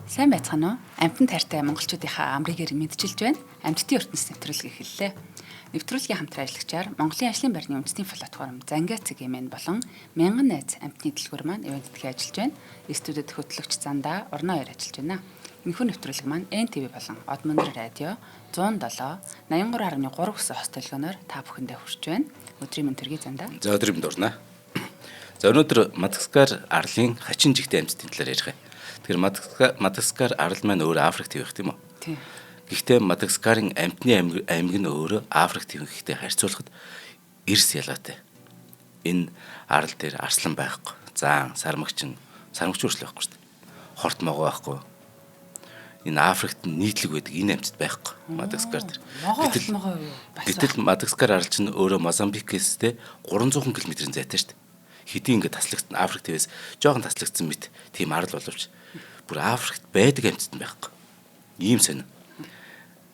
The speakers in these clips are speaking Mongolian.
Сайн байцгаана уу? Амьтан тайртай монголчуудынхаа амрыгээр мэдчилж байна. Амьтдын ертөнц нэвтрүүлэг эхэллээ. Нэвтрүүлгийн хамтран ажиллагчаар Монголын ажлын байрны үндэсний платформ Зангаа цэгийн болон мянган найз амьтны дэлгүүр маань ивент дэлхий ажиллаж байна. Студид хөтлөгч Зандаа Орно хоёр ажиллаж байна. Энэхүү нэвтрүүлэг маань НТV болон Од Мөндөр радио 107 83.3 гэсэн хост төлгөөнөөр та бүхэндээ хүрч байна. Өдрийн мэнд төргий Зандаа. За өдрийн мэнд урна. За өнөөдөр Мадагаскар арлын хачин жигтэй амьтдын талаар ярих юм. Тэгэхээр Мадагаскар арал маань өөр Африкт явах тийм үү? Тийм. Гэхдээ Мадагаскарын амьтны аймаг нь өөрөө Африкт явахтай харьцуулахад эрс ялгаатай. Энэ арал дээр арслан байхгүй, заан, сармагч үрсэл байхгүй шүү дээ. Хорт могоо байхгүй. Энэ Африкт нийтлэг байдаг энэ амьтд байхгүй Мадагаскар дээр. Гэтэл Мадагаскар арал чинь өөрөө Мозамбикээс 300 км-ийн зайтай шүү дээ. Хэдий ингээд таслагдсан Африк твээс жоохон таслагдсан мэт тийм арал боловч бүр Африкт байдаг амьтд байхгүй. Ийм сонь.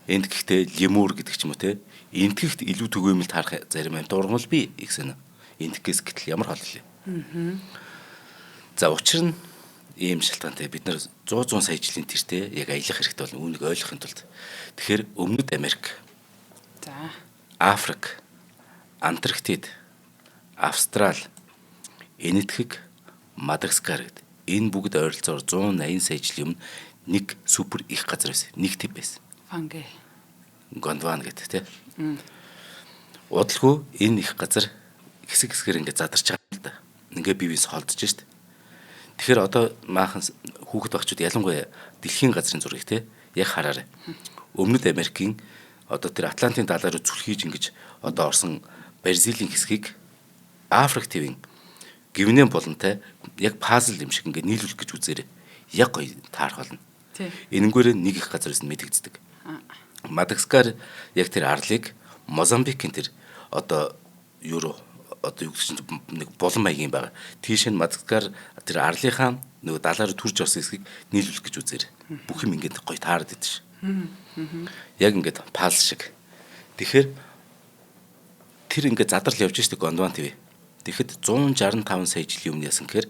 Энд гэхдээ лемур гэдэг ч юм уу те. Энтгэхт илүү түгээмэл таарах зарим амьд ургамал бий их сонь. Энтгэхээс гэтэл ямар хол вэ? За учир нь ийм шалтгаантай бид нар 100 сая жилийн тэртээ яг аялах хэрэгтэй болно үүнийг ойлгохын тулд. Тэгэхээр Өмнөд Америк, За Африк, Антарктид, Австрали, Энэтхэг, Мадагаскар гэдэг энэ бүгд ойролцоогоор 180 сая жилийн өмнө нэг супер их газар байсан. Нэг тип байсан. Фангэ. Гондвана гэдэг тийм. Удалгүй энэ их газар хэсэг хэсгээр ингээд задарч байгаа юм л да. Ингээ бие биес холдож штт. Тэгэхээр одоо maaхан хүүхэд багчууд ялангуяа дэлхийн газрын зургийг те яг хараарай. Өмнөд Америкийн одоо тэр Атлантын далай руу зүрхийж ингэж одоо орсон Бразилийн хэсгийг Африк твийн гівнэн болонтой яг пазл юм шиг ингээд нийлүүлэх гэж үзээрэй. Яг гоё таарах болно. Энэнгүүрээ нэг их газар байсан мэдэгддэг. Мадагаскар яг тэр арлыг Мозамбикийн тэр одоо юу гэдэг чинь нэг болон маягийн байгаа. Тийш нь Мадагаскар тэр арлынхаа нөгөө далаар төрж орсон хэсгийг нийлүүлэх гэж үзээрэй. Бүх юм ингээд гоё таарад идэв ш. Яг ингээд пазл шиг. Тэгэхээр тэр ингээд задрал явж штэ Гондван ТV. Тэгэхэд 165 сая жилийн өмнө яасан гэхээр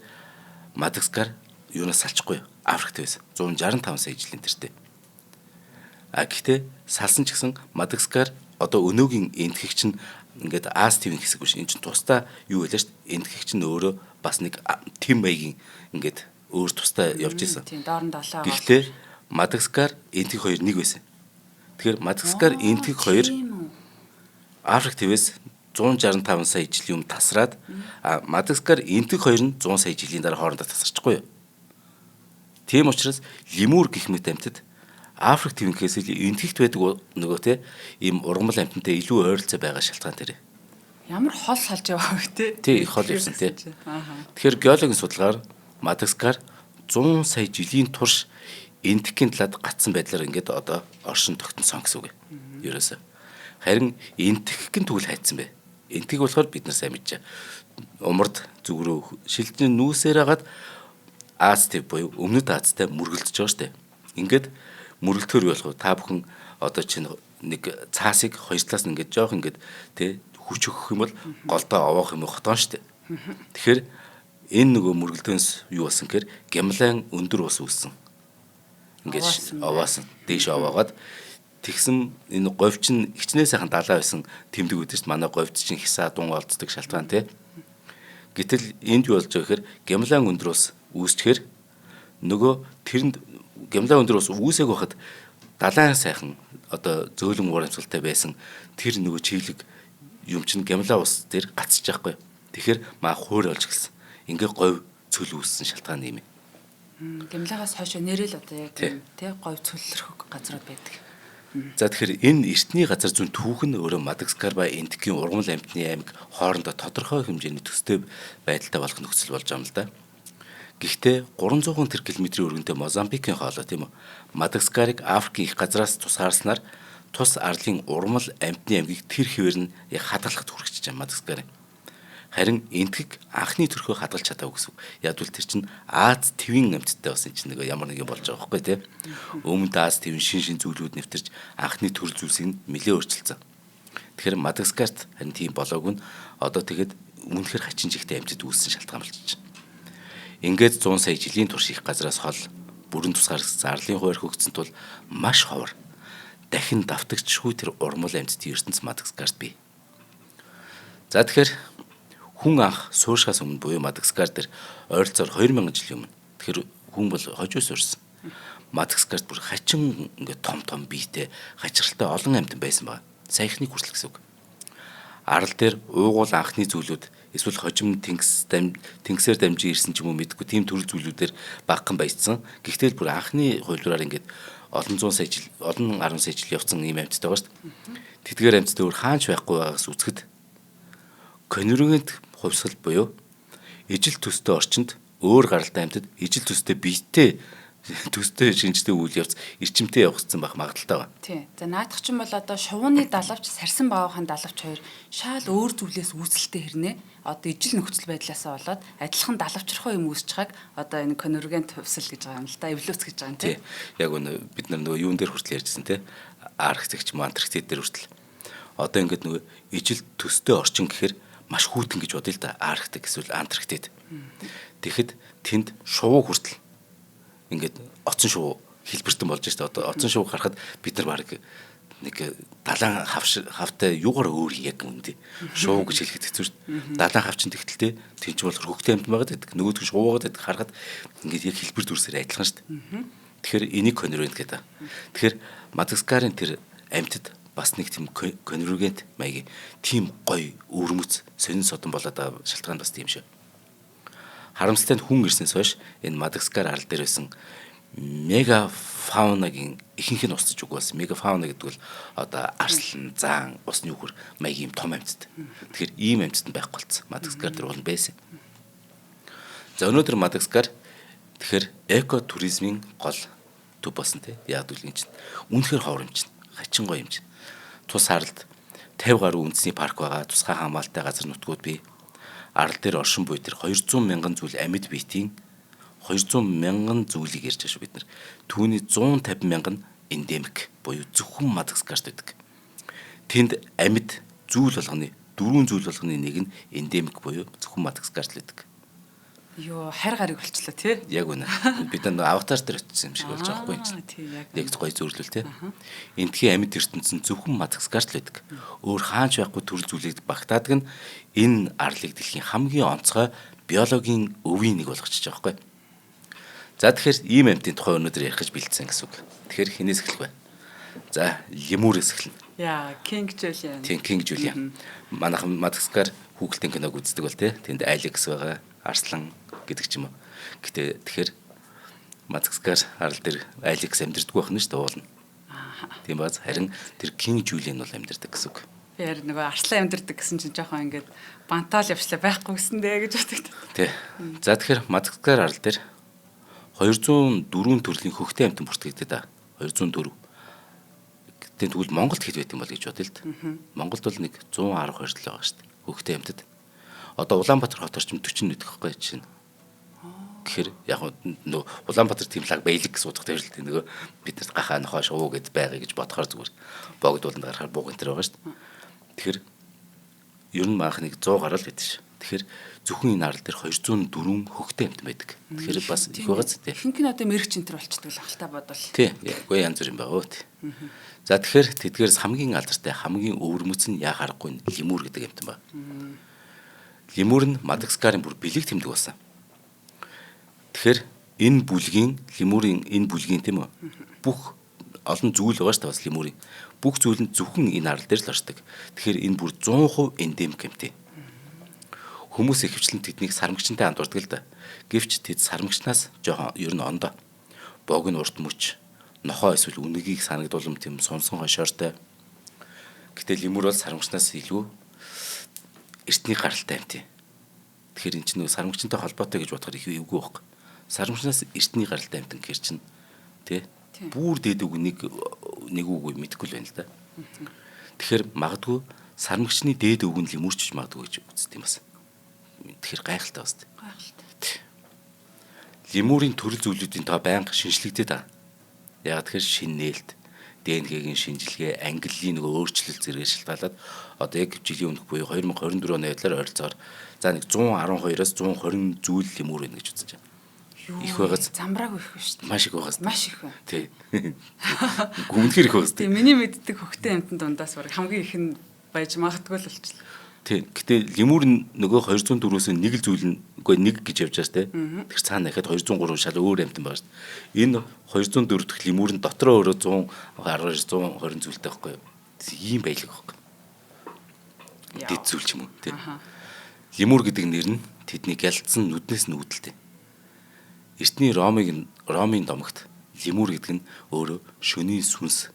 Мадагаскар юунаас салчихгүй Африкт байсан. 165 сая жилийн тэртээ. Гэхдээ салсан ч гэсэн Мадагаскар одоо өнөөгийн энтгэгч нь ингээд Аз твийн хэсэг биш. Энд чинь тусдаа юу байлаа шүү дээ. Энтгэгч нь өөрөө бас нэг тэм маягийн ингээд өөр тусдаа явж исэн. Тийм доорн долоо. Гэхдээ Мадагаскар энтгэг хоёр нэг байсан. Тэгэхээр Мадагаскар энтгэг хоёр Африк твээс 165 сая жилийн өмнө тасраад Мадагаскар энтгэг хоёр нь 100 сая жилийн дараа хоорондоо тасарчихгүй юу? Тийм учраас лемур гэх мэт амьтад Африк твинхээс л энтгэгт байдаг нөгөө те ийм ургамал амьтантай илүү ойролцоо байгаа шалтгаан дээр. Ямар хол салж яваа вэ те? Тий, их хол явсан те. Тэгэхээр геологийн судалгаар Мадагаскар 100 сая жилийн турш энтгэхийн талаад гацсан байдлаар ингээд одоо оршин тогтносон гэсэн үг. Ерөөсөө. Харин энтгэхгэн тэгвэл хайцсан бэ. Энтгэг болохоор бид нар сайн мэдж байгаа. Умард зүг рүү шилжин нүүсээр хагаад Аз төв буюу Өмнөд Азтай мөргөлдөж байгаа штэ. Ингээд мөргөлдөхөр болох уу? Та бүхэн одоо чинь нэг цаасыг хоёр талаас нь ингээд жоох ингээд тэ хүч өгөх юм бол голдоо овоох юм хотон штэ. Тэгэхээр энэ нөгөө мөргөлдөөс юу болсон гэхээр гямлан өндөр ус үүссэн. Ингээд овоосон дээш овоогоод тэгсэн энэ говьч нь хичнээн сайхан далаа байсан тэмдэг үүдээс манай говьд чинь хисаа дун олддог шалтгаан те. Гэтэл энд юу болж байгаа гэхээр гямлан өндөр ус үүсчихээр нөгөө тэрэнд гямлан өндөр ус үүсээг байхад далайн сайхан одоо зөөлөн урамсгалтай байсан тэр нөгөө чиглэг юм чинь гямлан ус дээр гацчих байхгүй. Тэгэхээр маа хуур болж гисэн. Ингээ говь цөл үүссэн шалтгаан юм. Гямлагаас хойш нэрэл одоо яг тийм те говь цөллөрхөг газрууд байдаг. За тэгэхээр энэ эртний газар зүйн түүх нь өөрөө Мадагаскар ба энтгэхийн ургамал амьтны аймаг хоорондоо тодорхой хэмжээний төстэй байдалтай болох нөхцөл болж байгаа юм л да. Гэхдээ 300 км өргөнтэй Мозамбикийн хоолой тийм үү. Мадагаскарыг Африкийн их газраас тусгаарснаар тус арлын ургамал амьтны аймгийг тэр хэвээр нь яг хадгалахад хүрчихэж байгаа Мадагаскарын. Харин энтгэг анхны төрхөө хадгалж чадаагүй гэсэн. Ядвал тэр чинь Аз твийн амьтдтай бас энэ чинь нэг ямар нэг юм болж байгаа байхгүй тий. Өмнөд Аз твийн шин зүйлүүд нэвтэрч анхны төрөл зүйлсийг нэлээд өөрчилсөн. Тэгэхээр Мадагаскарт харин тийм болоогүй нь одоо тэгэд үнэхээр хачин жигтэй амьтад үүссэн шалтгаан болчихж байна. Ингээд 100 сая жилийн турш их газраас хол бүрэн тусгаар зарлын хуваар хөгжсөн тул маш ховор. Дахин давтагдчихгүй тэр урмал амьтдын ертөнц Мадагаскарт бий. За тэгэхээр хүн анх сууршаас өмнө буюу Мадагаскар дээр ойролцоогоор 2000 жилийн өмнө. Тэгэхээр хүн бол хожуу суурсан. Мадагаскарт бүр хачин ингээд том биетэй, хачиралтай олон амьтан байсан байна. Саяхныг хүртэл гэсэн үг. Арал дээр уугуул анхны зүйлүүд эсвэл хожим тэнгисээр дамжин ирсэн ч юм уу мэдгүй тийм төрөл зүйлүүдээр багхан баяжсан. Гэхдээ бүр анхны хувилбараар ингээд олон 10 сая жил явцсан ийм амьттай байгаа шүү дээ. Тэдгээр амьттай өөр хаач байхгүй байгаас үзэхэд конвергент хувьсгал буюу ижил төстэй орчинд өөр гаралтай амьтад ижил төстэй биетэй төстэй шинжтэй үйл явц эрчимтэй явагдсан байх магадaltaй байна. Тий. За наадах чинь бол одоо шувууны далавч сарсан баавхан далавч хоёр шал өөр зүйлээс үүсэлтэй хэрнээ одоо ижил нөхцөл байдлаасаа болоод адилхан далавчрахаа юм үүсч байгааг одоо энэ конвергент хувьсгал гэж байгаа юм л да, эволюц гэж байгаа юм тий. Яг өнөө бид нар нөгөө юун дээр хүртэл ярьжсэн тий. Арктикч, Антарктид дээр хүртэл. Одоо ингээд нөгөө ижил төстэй орчин гэхээр маш хүүтэн гэж бодъё л да. Арктик эсвэл Антарктид. Тэгэхэд тэнд шувуу хүртэл ингээд оцсон шувуу хэлбэртэн болж штэ. Одоо оцсон шувуу харахад бид нар баг нэг далайн хавтай юугаар өөр яг үнэндээ шувуу гэж хэлэхэд хэцүү штэ. Далайн хавчин тэгтэлтэй тэнч бол хөвгтэй амьд байгаад байдаг. Нөгөөдгөө шувуугаад байдаг харахад ингээд яг хэлбэр дүрсээр адилхан штэ. Тэгэхээр энийг конвергент гэдэг. Тэгэхээр Мадагаскарын тэр амьтад бас нэг тийм конвергент маягийн тийм гоё өвөрмөц сонин содон болоод байгаа шалтгаан бас тийм шүү. Харамсалтай нь хүн ирснээс хойш энэ Мадагаскар арал дээр байсан мегафаунагийн ихэнх нь устж үгүй болсон. Мегафауна гэдэг бол одоо арслан, заан, усны үхэр маягийн том амьтад. Тэгэхээр ийм амьтад нь байхгүй болсон. Мадагаскар дээр бол байсан. За өнөөдөр Мадагаскар тэгэхээр экотуризмын гол төв болсон тийм. Яг үл энэ чинь үнэхээр ховор юм чинь. Хачин гоё юм чинь. Тус аралд 50 гаруй үндэсний парк байгаа. Тусгай хамгаалалтай газар нутгууд бий. Арал дээр оршин буй тэр 200 мянган зүйл амьд биетийн 200 мянган зүйлийг ярьж байгаа шүү бид нар. Түүний 150 мянган эндемик буюу зөвхөн Мадагаскарт байдаг. Тэнд амьд зүйл болгоны 4 зүйл болгоны нэг нь эндемик буюу зөвхөн Мадагаскарт л байдаг. Йоо, хайр гариг болчлоо тий. Яг үнэ. Бид нар аватар дээр очсон юм шиг болж байгаа байхгүй юм чинь. Яг гоё зөвлөл тий. Эндхийн амьд ертөнцийн зөвхөн Мадагаскарт л байдаг. Өөр хаач байхгүй төрөл зүйлийг багтаадаг нь энэ арлыг дэлхийн хамгийн онцгой биологийн өвийн нэг болгочихж байгаа байхгүй. За тэгэхээр ийм амьтын тухай өнөөдөр ярих гэж бэлдсэн гэсэн үг. Тэгэхээр хинээс эхлэх вэ? За, лемурээс эхэлнэ. Яа, Кинг Жулиан. Тийм, Кинг Жулиан. Манайхан Мадагаскар хүүхэлдэйн киног үздэг бол тий. Тэнд Алекс байгаа, Арслан гэдэг ч юм уу. Гэтэ тэгэхээр Мадагаскар арал дээр Алекс амьдэрдэг байх нь шүү дээ уулна. Тийм баз харин тэр Кинг Жулиан бол амьдэрдэг гэсэн үг. Би яг нөгөө арслан амьдэрдэг гэсэн чинь жоохон ингээд бантаал явчлаа байхгүй гэсэн дээ гэж боддог. Тий. За тэгэхээр Мадагаскар арал дээр 204 төрлийн хөхтэй амьтан бүртгэгдээд байгаа. 204. Гэтэл тэгвэл Монголд хэд байт юм бол гэж бодъё л да. Монголд бол нэг 112 л байгаа шүү дээ. Хөхтэй амьтад. Одоо Улаанбаатар хот орчим 40 нэгдэх байхгүй чинь. Гэхээр яг нөө Улаанбаатар тийм лаг баялаг суудах дээр л нөгөө бид нарт гахаа нохоо шувуу гэд байгаа гэж бодохоор зүгээр богдууланд гарахаар бууг энэ төр байгаа шүү дээ. Тэгэхээр ер нь маах нэг 100 гараал байдаг шүү. Тэгэхээр зөвхөн энэ арал дээр 204 хөхтэй амьтан байдаг. Тэгэхээр бас их байгаа зү тий. Ихэнх нь одоо мэрэгч энтер болчдөг л ахaltaа бодвол. Тий, яггүй янз бүр юм байгаа тий. За тэгэхээр тэдгээрс хамгийн алдартай хамгийн өвөрмөц нь яа харахгүй лемур гэдэг амьтан ба. Лемур нь Мадагаскарын бүр бэлэг тэмдэг болсон. Тэгэхээр энэ бүлгийн лемурын энэ бүлгийн тийм үү бүх олон зүйл байгаа шүү дээ бас лемурын бүх зүйл нь зөвхөн энэ арал дээр л оршдог. Тэгэхээр энэ бүр 100% эндемик юм тий. Хүмүүс ихэвчлэн тэднийг сармагчтай андуурдаг л да. Гэвч тэд сармагчнаас жоохон ер нь ондоо. Бог нь урт мөч, нохоо эсвэл үнэгийг санагдуулам тийм сонсон хошоортой. Гэтэл лемур бол сармагчнаас илүү эртний гаралтай юм тий. Тэгэхээр эн чинь нөгөө сармагчтай холбоотой гэж бодохоор их эвгүй байхгүй. Сармагчнаас эртний гаралтай амтан гэр чинь тий. Бүр дээд үг нэг үгүй мэдэхгүй л байна л да. Тэгэхээр магадгүй сармагчны дээд үг нь лемурч магадгүй гэж үздэг юм бас. Тэгэхээр гайхалтай басна. Гайхалтай. Лемурын төрөл зүйлүүдийн тоо байнга шинжлэгдээд байгаа. Яг тэгэхээр шинэ нээлт, ДНХ-гийн шинжилгээ, ангиллын нөгөө өөрчлөлт зэрэг шалтгаалаад одоо яг жилийн өмнөх буюу 2024 оны байдлаар ойролцоогоор за нэг 112-аас 120 зүйл лемур байна гэж үзэж байна. их байгаас замбрааг их шүү дээ. маш их байгаас. Маш их байна. Тий. Гүнхэр их байгаас. Тий, миний мэддэг хөхтэй амтан дундаас баг хамгийн их нь байж магадгүй л болчихлоо. Тий. Гэтэ лемур нь нөгөө 204-өөс нэг л зүйл нь үгүй нэг гэж явж байгаа шүү дээ. Тэр цаана дахиад 203 шал өөр амтан байгаа шүү дээ. Энэ 204 дахь лемур нь дотроо өөрөө 110 120 зүйлтэй байхгүй юу? Ийм байлаг байхгүй. Дэд зүйл ч юм уу тий. Лемур гэдэг нэр нь тэдний гялцсан нүднээс нь үүдэлтэй. Эртний Ромын домогт лемур гэдэг нь өөрөө шөнийн сүнс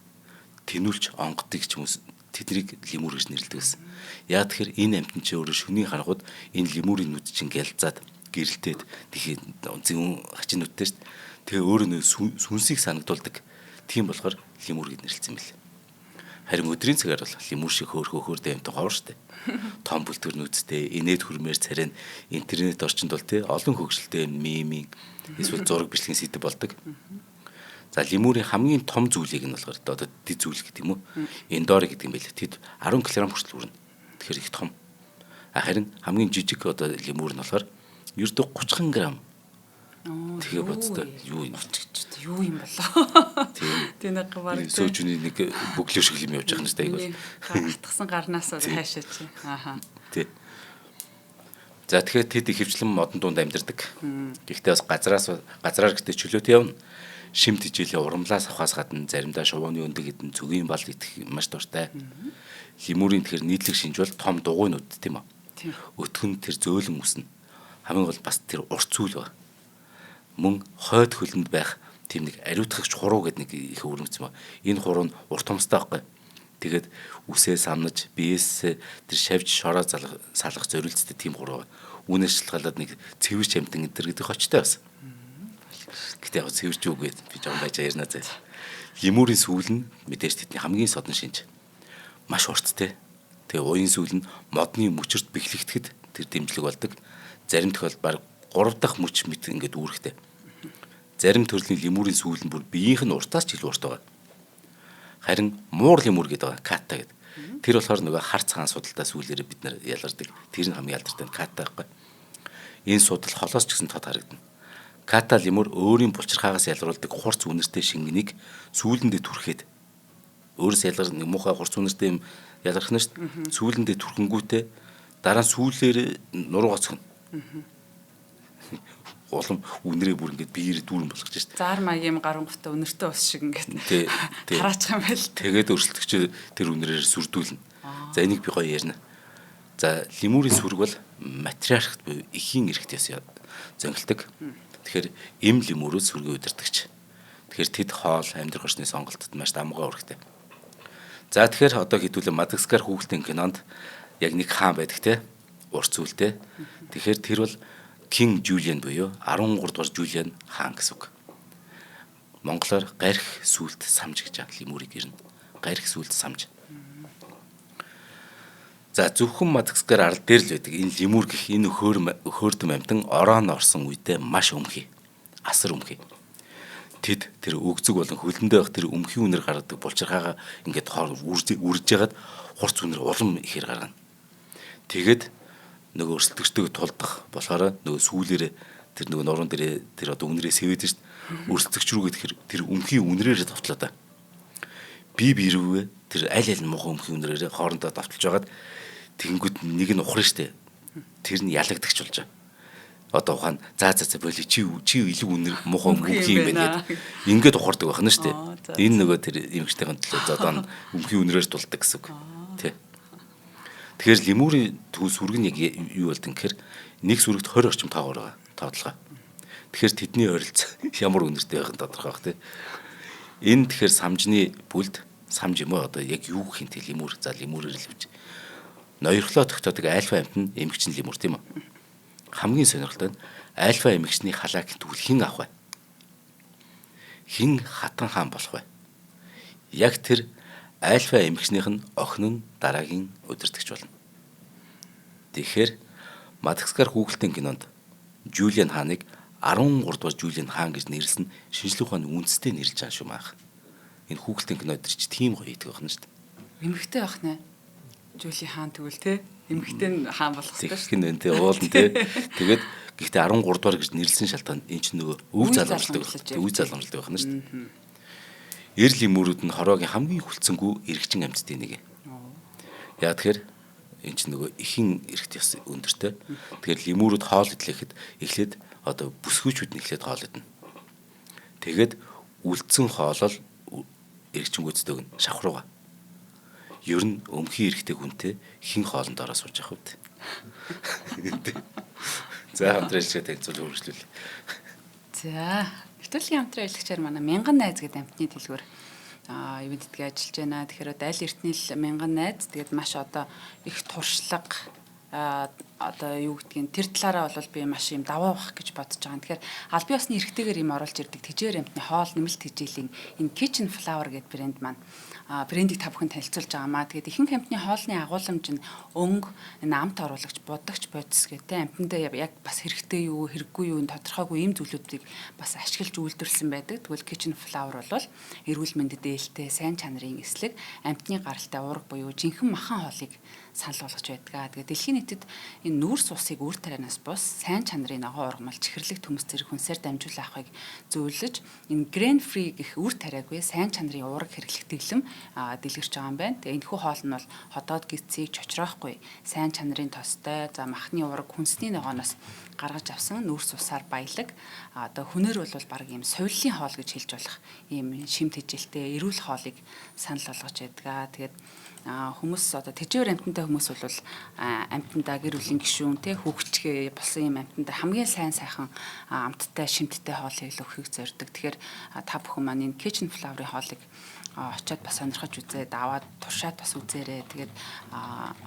тэнүүлж онгодог ч юм уу тэднийг лемур гэж нэрлэдэг байсан. Яа тэгэхээр энэ амьтан чи өөрөө шөнийн харангууд энэ лемурийн нүд чинь гялзаад гэрэлтээд тэгэхээр зүүн хачин нүдтэй шүү дээ. Тэгээ өөрөө нөө сүнсийг санагдуулдаг. Тийм болохоор лемур гэж нэрлэсэн юм билээ. Харин өдрийн цагаар бол лемур шиг хөөхөөртэй амьтан ховор шүү дээ. Том бүлтгэр нүдтэй, инээд хүрмээр царай интернет орчинд бол тий олон хөгжилтэй мемийн эсвэл зураг бичлэгийн сэдв болдог. За лемурийн хамгийн том зүйлийг нь болохоор одоо дэд зүйл гэдэг юм уу? Эндори гэдэг юм байл. Тэд 10 кг хүртэл хүрнэ. Тэгэхээр их том. Харин хамгийн жижиг одоо лемур нь болохоор ердөө 30 г. Тэгээ бодтой юу юм болоо. Тэ нэг баг сөөжний нэг бүглөө шиг юм явж байгаа юм байна. Хатгсан гарнаас хаашаа чи. Ааха. Тий. За тэгэхээр тэд ихэвчлэн модон дунд амьдардаг. Гэхдээ бас газраар гэдэг чөлөөтэй явна. Шимт хичээлийн урамлаас авахаас гадна заримдаа шувууны өндөг хэдэн цөгийн бал идэх маш дуртай. Лемурийн тэгэхээр нийтлэг шинж бол том дугуйнууд тийм үү? Өтгөн тэр зөөлөн үснэ. Хамгийн гол бас тэр урт зүйл ба. Мөн хойд хөлөнд байх тийм нэг ариутгагч хуруу гэдэг нэг их өрнөцсөн ба. Энэ хуруу нь урт томстой байхгүй. Тэгээд үсээ самнаж, биеэс тэр шавж шороо салгах зориулцтай тийм хуруу. Үүнээс шалтгаалаад нэг цэвэрч амтан энэ төр гэдэг хочтой бас. Гэтэ яг цэвэрч үгүй би жоо байж ярина зэ. Лемурийн сүүл нь мэдээж тэдний хамгийн содон шинж. Маш урттай. Тэгээ уян сүүл нь модны мөчөрт бэхлэгдэхэд тэр дэмжлэг болдог. Зарим тохиолдолд баг 3 дахь мөч мэт ингээд үүрэгтэй. Зарим төрлийн лемурийн сүүл нь бүр биеийнх нь уртаас ч илүү урт байгаа. Харин муур лемур гэдэг байгаа ката гэдэг. Тэр болохоор нөгөө хар цагаан судалтай сүүлээрээ бид нар ялгардаг. Тэр нь хамгийн алдартай ката байхгүй. Энэ судал холоос ч гэсэн тод харагдана. Ката лемур өөрийн булчирхаагаас ялгаруулдаг хурц үнэртэй шингэнийг сүүлэндээ түрхээд өөрөөс ялгар нэг муухай хурц үнэртэй юм ялгарх нь шүү дээ. Сүүлэндээ түрхэнгүүтээ дараа нь сүүлээр нуруу гоцгоно. Улам үнэрээ бүр ингээд биеэр дүүрэн болгож шүү дээ. Зар маягийн гарангуйтай үнэртэй ус шиг ингээд тий. хараачих юм байл. Тэгээд өрсөлдөгч тэр үнэрээр сүрдүүлнэ. За энийг би гоё ярина. За лемурийн сүрэг бол матриархт буюу эхийн эрхтээс зөнгөлдөг. Тэгэхээр эм лемурүүд сүргээ удирдагч. Тэгэхээр тэд хоол амьдрах орчны сонголтод маш давмгай үүрэгтэй. За тэгэхээр одоо хэдүүлээ Мадагаскар хүүхэлдэйн кинонд яг нэг хаан байдаг те урт зүйлтэй. Тэгэхээр тэр бол King Julian буюу 13 дугаар Julian хаан гэсэн үг. Монголоор гарх сүлд самж гэж лемурийг ирнэ. Гарх сүлд самж. За зөвхөн Мадагаскар арал дээр л байдаг энэ лемур гэх энэ өхөөрдөм амьтан ороонд орсон үедээ маш өмхий. Асар өмхий. Тэд тэр өгзөг болон хөлөндөө байх тэр өмхий үнэр гаргадаг булчирхаагаа ингээд үрж ягаад хурц үнэр улам ихээр гаргана. Тэгэд нөгөө өрсөлдөгчдөг тулдах болохоор нөгөө сүүлээрээ тэр нөгөө нуруунд дээр тэр одоо үнэрээ сэвэдэж өрсөлдөгч рүү гэхээр тэр өмхий үнрээр давтлаа да. Би рүүгээ тэр аль аль муухай өмхий үнрээр хоорондоо давталж байгаад тэгэнгүүт нэг нь ухрна штэ. Тэр нь ялагдагч болж байгаа. Одоо ухаан за боли чи илүү үнэр муухай өмхий юм байна гэд ингээд ухардаг байна штэ. Энэ нөгөө тэр эмгчтэйхэн төлөө одоо өмхий үнрээр дулдаг гэсэн үг. Тэ. Тэгэхээр лемурийн төв сүрэг нь яг юу болд гэхээр нэг сүрэгт 20 орчим тоогоор байгаа тоотлого. Тэгэхээр тэдний ойролцоо ямар үнэртэй байх нь тодорхой баг тий. Энэ тэгэхээр самжны бүлд самж юм уу одоо яг юу гэх юм те лемур за лемурээр л хүч. Ноёрхлоо тогтоодог альфа амьтан эмэгчин лемур тийм үү? Хамгийн сонирхолтой нь альфа эмэгчний халааг тэгвэл хэн авах вэ? Хэн хатан хаан болох вэ? Яг тэр альфа эмэгчнийх нь охин нь дараагийн удирдагч болно. Тэгэхээр Мадагаскар хүүхэлдэйн кинонд Жулиан хааныг 13 дугаар Жулиан хаан гэж нэрлсэн шинжлэх ухааны үндэстэй нэрлэж байгаа шүү маах. Энэ хүүхэлдэйн кинод ч тийм гоё идэх байна шүү дээ. Эмэгтэй байх нэ. Жүүлийн хаан тэгвэл те эмэгтэй хаан болох хэрэгтэй шүү. Хин энэ уулан те. Тэгээд гэхдээ 13 дугаар гэж нэрлсэн шалтгаан энэ чинь нөгөө өв залгамжлагдаг. Өв залгамжлагдаг байна шүү дээ. Эр лимүүрүүд нь хороогийн хамгийн хүлцэнгүй эргчин амьтдын нэг. Яа тэгэхээр энэ чинь нөгөө ихэн эргт ёс өндөртэй. Тэгэхээр лимүүрүүд хоол идлэхэд эхлээд одоо бүсгүүчүүд нь эхлээд хоол иднэ. Тэгээд үлдсэн хоолол эргчингүүдтэй гэн шавхрууга. Ер нь өмхийн эргтэй хүнтэй хин хоолнд ороо сууж явах үед. За хамтрaalчаа танилцуул үргэлжлүүл. За нэвтрүүлгийн хамтран ажиллагчаар манай мянган найз гэдэг амтны дэлгүүр юу гэдгийг ажиллаж байна. Тэгэхээр аль эртний л мянган найз тэгээд маш одоо их туршлага одоо юу гэдгийг тэр талаараа бол би маш юм даваа бах гэж бодож байгаа. Тэгэхээр аль бие усны эргэтэйгээр юм оруулж ирдэг тэжээр амтны хоол нэмэлт тэжээлийн энэ Kitchen Flower гэдэг брэнд маань брендийг та бүхэн танилцуулж байгаамаа. Тэгээд ихэнх амтны хоолны агуулмж нь өнгө, энэ амт оруулагч, будагч бодис гэдэг амтандаа яг бас хэрэгтэй юу, хэрэггүй юу, тодорхойгүй ийм зүйлүүдийг бас ашиглаж үйлдвэрлэсэн байдаг. Тэгвэл Kitchen Flower бол эрүүл мэндэд ээлтэй, сайн чанарын эслэг, амтны гаралтай уурга буюу жинхэнэ махан хоолыг санал болгож байдаг. Тэгээд дэлхийн нийтэд энэ нүүрс усыг үр тарианаас бус сайн чанарын ногоон ургамал чихэрлэг төмс зэрэг хүнсээр дамжуулан авахыг зөвлөж энэ grain free гэх үр тариагүй сайн чанарын уурга хэрэглэх дэглэм дэлгэрч байгаа юм байна. Тэгээ энэхүү хоол нь бол хотоод гисцийг чочроохгүй сайн чанарын тостой за махны уурга хүнсний ногооноос гаргаж авсан нүүрс усаар баялаг одоо хүнээр бол баг ийм сувлын хоол гэж хэлж болох ийм шим тэжээлтэй эрүүл хоолыг санал болгож байдаг. Тэгээд хүмүүс одоо тэжээр амтантай хүмүүс бол амтандаа гэр бүлийн гишүүн те хөвгчгээ болсон юм амтандаа хамгийн сайхан амттай шимттэй хоолыг л өгөхийг зорддог. Тэгэхээр та бүхэн маань энэ Kitchen Flower-ын хоолыг очиод бас сонирхож үзээд аваад туршаад бас үзээрэй. Тэгээд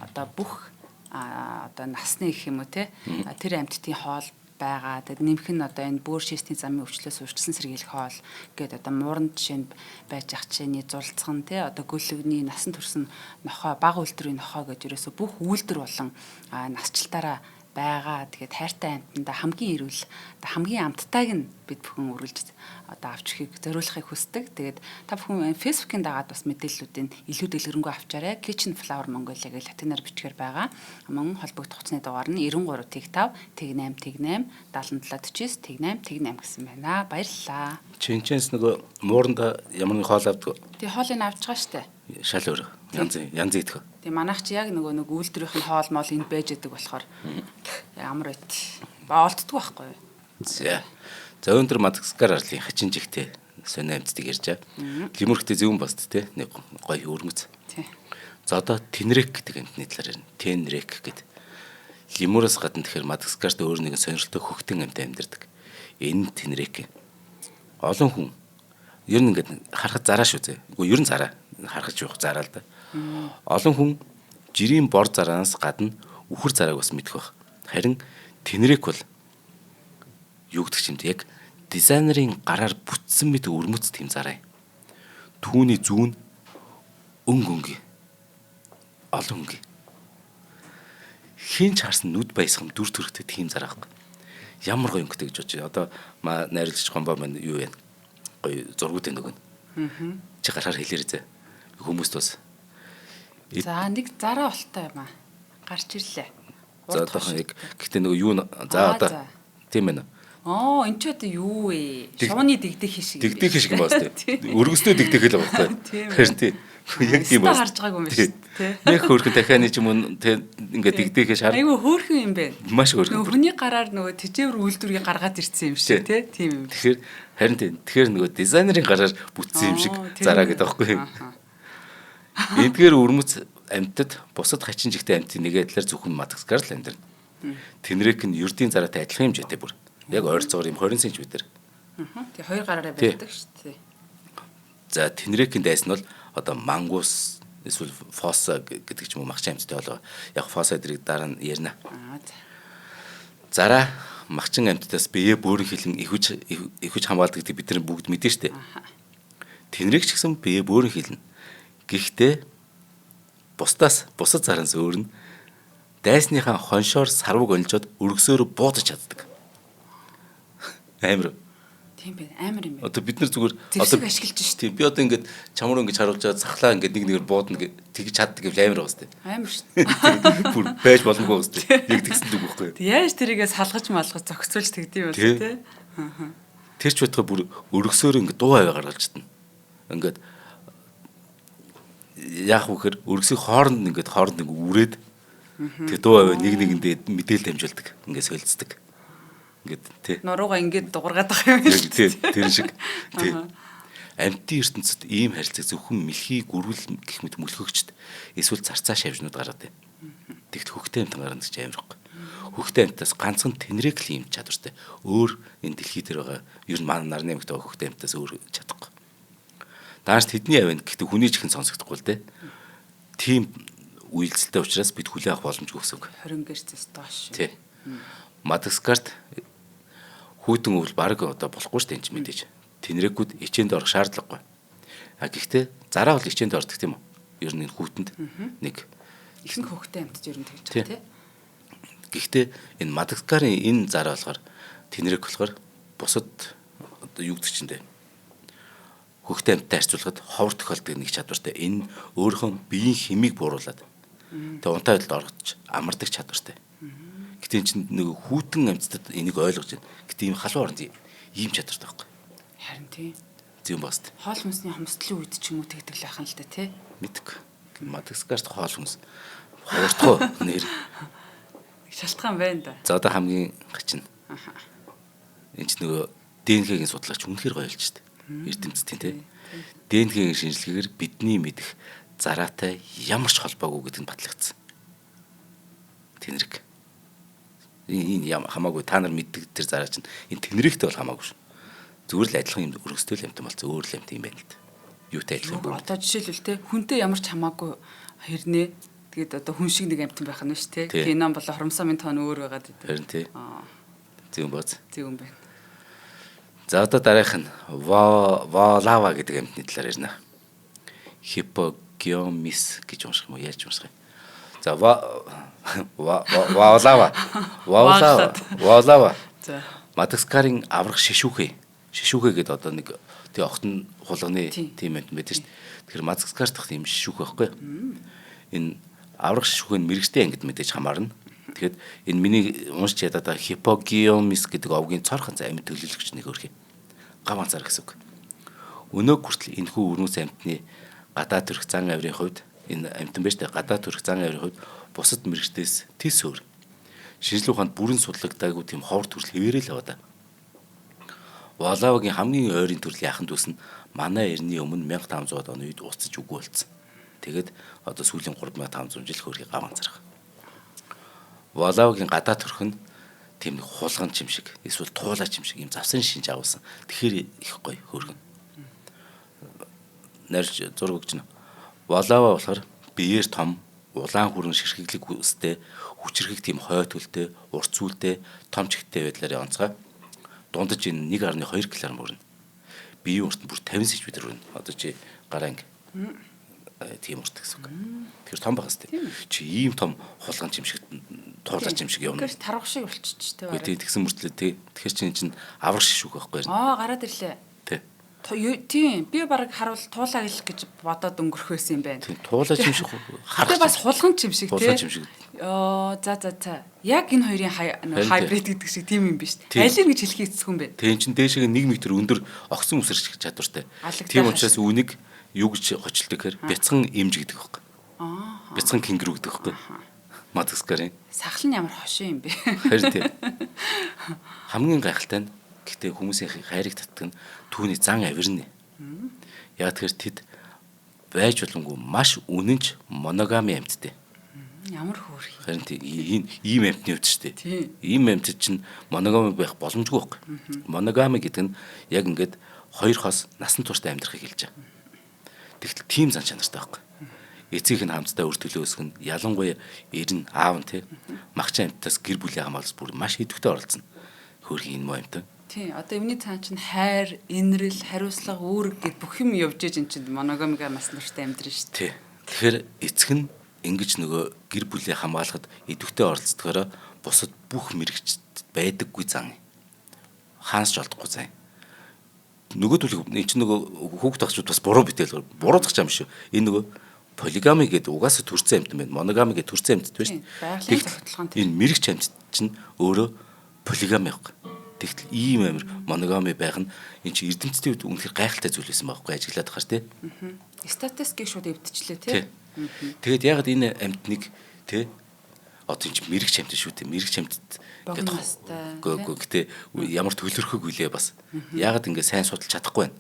одоо бүх одоо насны гэх юм уу те тэр амттын хоол байгаа. Тэгэд нэмэх нь одоо энэ бөөр шистийн замын өвчлөөс урьдчилан сэргийлэх хоол гэдэг одоо мууранд жишээ нь байж ах чинь зулцган те одоо гөлөгний насан турш нохоо баг үйлдвэрийн нохоо гэж ерөөсө бүх үйлдвэр болон насжилтаараа байгаа. Тэгээд хайртай амтанда хамгийн эрүүл хамгийн амттайг нь бид бүхэн үргэлж одоо авч ихийг зориулахыг хүсдэг. Тэгээд та бүхэн Facebook-ийн дагаад бас мэдээллүүдийн илүү дэлгэрэнгүй авчаарай. Kitchen Flower Mongolia гэж латинаар бичгээр байгаа. Мөн холбогдох хугацааны дугаар нь 93 тэг 5 тэг 8 тэг 8 77 49 тэг 8 гэсэн байна. Баярлалаа. Чинчэнс нөгөө мууранда ямар нэг хоол авдаг. Тэг хоолыг авч байгаа штэ. Шал өөр. Янз идэх. Тэг манайх чи яг нөгөө нэг үйлдвэрийнх нь хоол моол энд байж байгаа болохоор ямар байт. Олддгүй байхгүй юу? За өндөр Мадагаскар арлын хачин жигтэй сонио амьтдыг ярьж байгаа. Лимүрхтэй зөвөн баст те нэг гоё өрмөц. За одоо Тенрек гэдэг амтны талаар ярина. Тенрек гэдэг. Лимүрээс гадна тэгэхээр Мадагаскарт өөр нэгэн сонирхолтой хөхтөн амт амьдардаг. Энэ Тенрек. Олон хүн ер нь ингээд харахад зараа шүү зэ. Үгүй ер нь зараа харахад жоох зараа л да. Олон хүн жирийн бор зараанаас гадна үхэр зарааг бас мэдэх байх. Харин Тенрек бол юу гэдэг чимд яг дизайнерын гараар бүтсэн мэт өрмөц тийм зараа. Түүний зүүн өнгө олон өнгө. Хин ч харсан нүд баясгам дүр төрхтэй тийм зараа байхгүй. Ямар гоё өнгөтэй гэж бодож. Одоо найруулагч гомбоо маань юу вэ? Гоё зургуудын нөгөө. Чи гараар хэлээр зэ. Хүмүүст бас. За нэг зараа болтой юм аа. Гарч ирлээ. За одоохон яг гэхдээ нөгөө юу за одоо тийм ээ. Энэ ч одоо юу вэ? Шууны дэгдэх шиг. Дэгдэх шиг юм байна тийм. Өргөснөө дэгдэх л байгаа байхгүй. Харин тийм. Яг тийм байна. Харж байгаагүй юм байна шүү дээ. Яг хөөрхөн дахианы ч юм уу тийм ингээд дэгдэхээ шаар. Айгу хөөрхөн юм байна. Маш хөөрхөн. Хүний гараар нөгөө тэжээвэр үйлдвэрийг гаргаад ирсэн юм шиг тийм юм. Тэгэхээр харин тийм. Тэгэхээр нөгөө дизайнерын гараар бүтсэн юм шиг зараа гэдэг байхгүй юу? Эдгээр өрмөц амьтад бусад хачин жигтэй амьтын нэг адилаар зөвхөн Мадагаскар л амьдарна. Тенрек нь ердийн зараатай адилхан хэмжээтэй бүр. Яг ойрцоогоор юм 20 см. Тэгээ хоёр гараараа байдаг шүү дээ. За Тенрекийн дайс нь бол одоо мангус эсвэл фоса гэдэг ч юм уу махчин амьттай болоо. Яг фоса эдрийг дараа нь ярина. Зараа махчин амьтдаас бие бөөрийн хилэн ихвч хамгаалдаг гэдэг бид нар бүгд мэдэн штэ. Тенрек ч гэсэн бие бөөрийн хилэн. Гэхдээ бусад зараас өөр нь дайсныхаа хоншоор сарваг онилжоод өргөсөөр буудаж чаддаг. Амар. Тийм байна. Амар юм байна. Одоо бид нар зүгээр зэвсэг ашиглаж шүү. Тийм би одоо ингээд чамруу ингээд харуулж байгаа захлаа ингээд нэг нэгээр буудна тэгж чаддаг гэвэл амар байгаа сте. Амар шүү. Бүр байж боломгүй байгаа сте. Яг тэгсэн үг байхгүй юу? Яаж тэрийгээ салгаж малгаж зохицуулж тэгдэм юм бол тий. Тэр ч байтугай бүр өргөсөөр ингээд дуу аваа гаргалж чадна. Ингээд яах вэ гэхээр өргөсөй хооронд ингээд үрээд тэг дуу аваа нэг нэгэндээ мэдээлэл дамжуулдаг. Ингээд солилцдог. Ингээд тий. Нуруугаа ингээд дуургаад байгаа юм тий. Тэр шиг тий. Амьтын ертөнцид ийм харилцаа зөвхөн мэлхий гүрүүл гэх мэт мөлхөгчд эсвэл зарцаа шавжнууд гараад байна. Тэгт хөхтэй амтан гарна гэж амар байхгүй. Хөхтэй амтаас ганцхан тэнрэг л ийм чадвартай. Өөр энэ дэлхий дээр байгаа ер нь манай нарны амт байгаа хөхтэй амтаас өөр чадахгүй. Дааш тэдний авинд гэхдээ хүний чихэн сонсогдохгүй л дээ. Тийм үйлдэлтэй учраас бид хүлээх боломжгүй гэсэн үг. 20 гэрцээс доош. Тий. Мадагаскарт хүйтэн өвөл баг одоо болохгүй шүү дээ энэ ч мэдээж. Тэнрэгүүд ичээнд орох шаардлагагүй. А гэхдээ зараа бол ичээнд ордог тийм үү? Ер нь энэ хүүтэнд нэг ихэнх хөхтэй амтд ер нь тэгж байгаа тий. Гэхдээ энэ Мадагаскарын энэ зараа болохоор тэнрэг болохоор бусад одоо юу гэдэг чинь дээ. Хөхтэй амттай харьцуулахад ховор тохиолдог нэг чадвартай. Энэ өөрийнхөө биеийн химийг бууруулад тэг унтаа байдалд оргож амардаг чадвартай. Гэтэ энэ чинь нэг хүүтэн амьтдад энийг ойлгож байна. Гэтэ ийм халуун оронд ийм чадвартай байхгүй. Харин тий. Зүүн баст. Хоол хүнсний хомсдлын үед ч юм уу тэгдэг л ахын л да тий. Мэдгүй. Мадагаскарт хоол хүнс ховортгоо нэр. Шалтгаан байна да. За одоо хамгийн гачин. Энэ ч нөгөө ДНХ-гийн судлаач үнэхээр гоё ойлж штэ. Эрдэмтдийн тий. ДНХ-гийн шинжилгээгээр бидний мэдэх зараатай ямар ч холбоогүй гэдг нь батлагдсан. Тэнрэг. Энэ хамаагүй та нар мэддэг тэр зараа чинь энэ тэнрэгтэй бол хамаагүй шүү. Зүгээр л адилхан юм өргөстэй л амт болсон өөр л амт юм байна л да. Юутай адилхан юм бэ? Одоо жишээлбэл те хүнтэй ямар ч хамаагүй хэрнээ тэгээд одоо хүн шиг нэг амтан байх нь шүү те. Геном болоо хромосомын тоон өөр байгаад гэдэг. Харин тий. Зүүн бац. Зүүн байна. За одоо дараах нь Валава гэдэг амтны талаар ярина. Хиппогеомис гэж унших юм уу? Яаж унших юм? За Валава. За Мадагаскарын аврах шишүүхэ гэдэг одоо нэг тий огтон хулганы тийм амт байдаг шүү дээ. Тэгэхээр Мадагаскар дахь тийм шишүүх байхгүй. Энэ аврах шишүүхний мэрэгчтэй ангид мэдээж хамаарна. Тэгэхээр энэ миний уншиж ядаад байгаа Хиппогеомис гэдэг овгийн цорхон амьд төлөөлөгч нэг өөрхий. Гав анцаар гэсэн үг. Өнөө хүртэл энэхүү өрнөс амьтны гадаад төрх зан авирын хувьд энэ амьтан байж та гадаад төрх зан авирын хувьд бусад мэрэгчдээс тис өөр. Шинжлэх ухаанд бүрэн судлагдаагүй тийм ховор төрөл хэвээрээ л аваа да. Валавагийн хамгийн ойрын төрөл яхан дүүс нь манай эртний өмнө 1500 оны үед уцаж үгүй болсон. Тэгээд одоо сүүлийн 3500 жил хөрхий гав анцарах. Валавагийн гадаад төрх нь тийм нэг хулган чим шиг эсвэл туулаа чим шиг юм завсан шинж авсан. Тэгэхээр их гоё хөөргөн. Нарж зураг өгч нэ. Валава болохоор биеэр том, улаан хүрэн ширхэглэг үстэй, хүчрхэг тийм хой төлтэй, урт зүйлтэй, том чигтэй байдлаар онцгой. Дундаж энэ 1.2 кг мөрнө. Биеийн урт нь бүр 50 см өрнө. Одоо чи гараа инг тийм урт гэсэн үг. Тэр том багс тий. Чи ийм том хулган чим шиг туулаач юм шиг явна. Тэгэхээр тарах шиг болчих ч тий. Тий тэгсэн мөртлөө тий. Тэгэхээр чинь аврах шишүүх байхгүй юу? Гараад ирлээ. Тийм би баг харуул туулаа гэл гэж бодоод өнгөрөх байсан юм байна. Тийм туулаа чим шиг харах бас хулган чим шиг тий. Хулган чим шиг. За. Яг энэ хоёрын хайбрид гэдэг шиг тийм юм биш. Алийг гэж хэлхий эцэсгүй юм бэ. Тийм чинь дээшээ 1 м өндөр огсон үсэрч чадвартай. Тийм учраас үүнийг юу гэж хочилдог гэхээр бяцхан эмж гэдэг байхгүй. Бяцхан кенгуру гэдэг байхгүй. Мадагаскарын. Сахал нь ямар хошин юм бэ. Харин тийм. Хамгийн гайхалтай нь гэхдээ хүмүүсийн хайрыг татдаг нь түүний зан авирна. Яг тэгэхээр тэд байж боломгүй маш үнэнч моногами амьттай. Ямар хөөрхий. Харин тийм ийм амьтны хувьд шүү дээ. Ийм амьтад чинь моногами байх боломжгүй байхгүй. Моногами гэдэг нь яг ингээд хоёр хос насан туршдаа амьдрахыг хэлж байгаа. Тэгтэл тийм зан чанартай байхгүй. Эцэг нь хамтдаа өр төлөө өсгөн ялангуяа эр нь аав нь тий магчин амьтаас гэр бүлийн хамгаалалт бүр маш идэвхтэй оролцсон. Хөөрхий энэ муу амьтан. Тий, одоо юмний цаан чинь хайр, инрэл, хариуцлага, үүрэг гэд бүх юм явж иж эн чинь моногамига нас нартай амьдрын шүү дээ. Тэгэхээр эцэг нь ингэж нөгөө гэр бүлийн хамгаалахад идэвхтэй оролцдогоороо бусад бүх мэрэгчд байдаггүй зан. Хаанч ч олдохгүй зан. нөгөө төлөв энэ чинь нөгөө хүүхд тахчуд бас буруу битэл буруу зах юм шүү. Энэ нөгөө полигами гэдэг угаасаа төрсэн амьтан байна. Моногами гэдэг төрсэн амьтд байна шүү. Энэ мэрэгч амьтд чинь өөрөө полигами байхгүй. Тэгтэл ийм амир моногами байх нь энэ чинь эрдэмтдийн үед үнэхээр гайхалтай зүйл байсан байхгүй ажиглаад тахаар тий. Статистикийг шууд эвдчихлээ тий. Тэгээд ягаад энэ амьтныг тий одоо энэ мэрэгч амьтд шүү дээ. Мэрэгч амьтд гэдэг ямар төлөрхөг үлээ бас. Ягаад ингэ сайн судалж чадахгүй байна.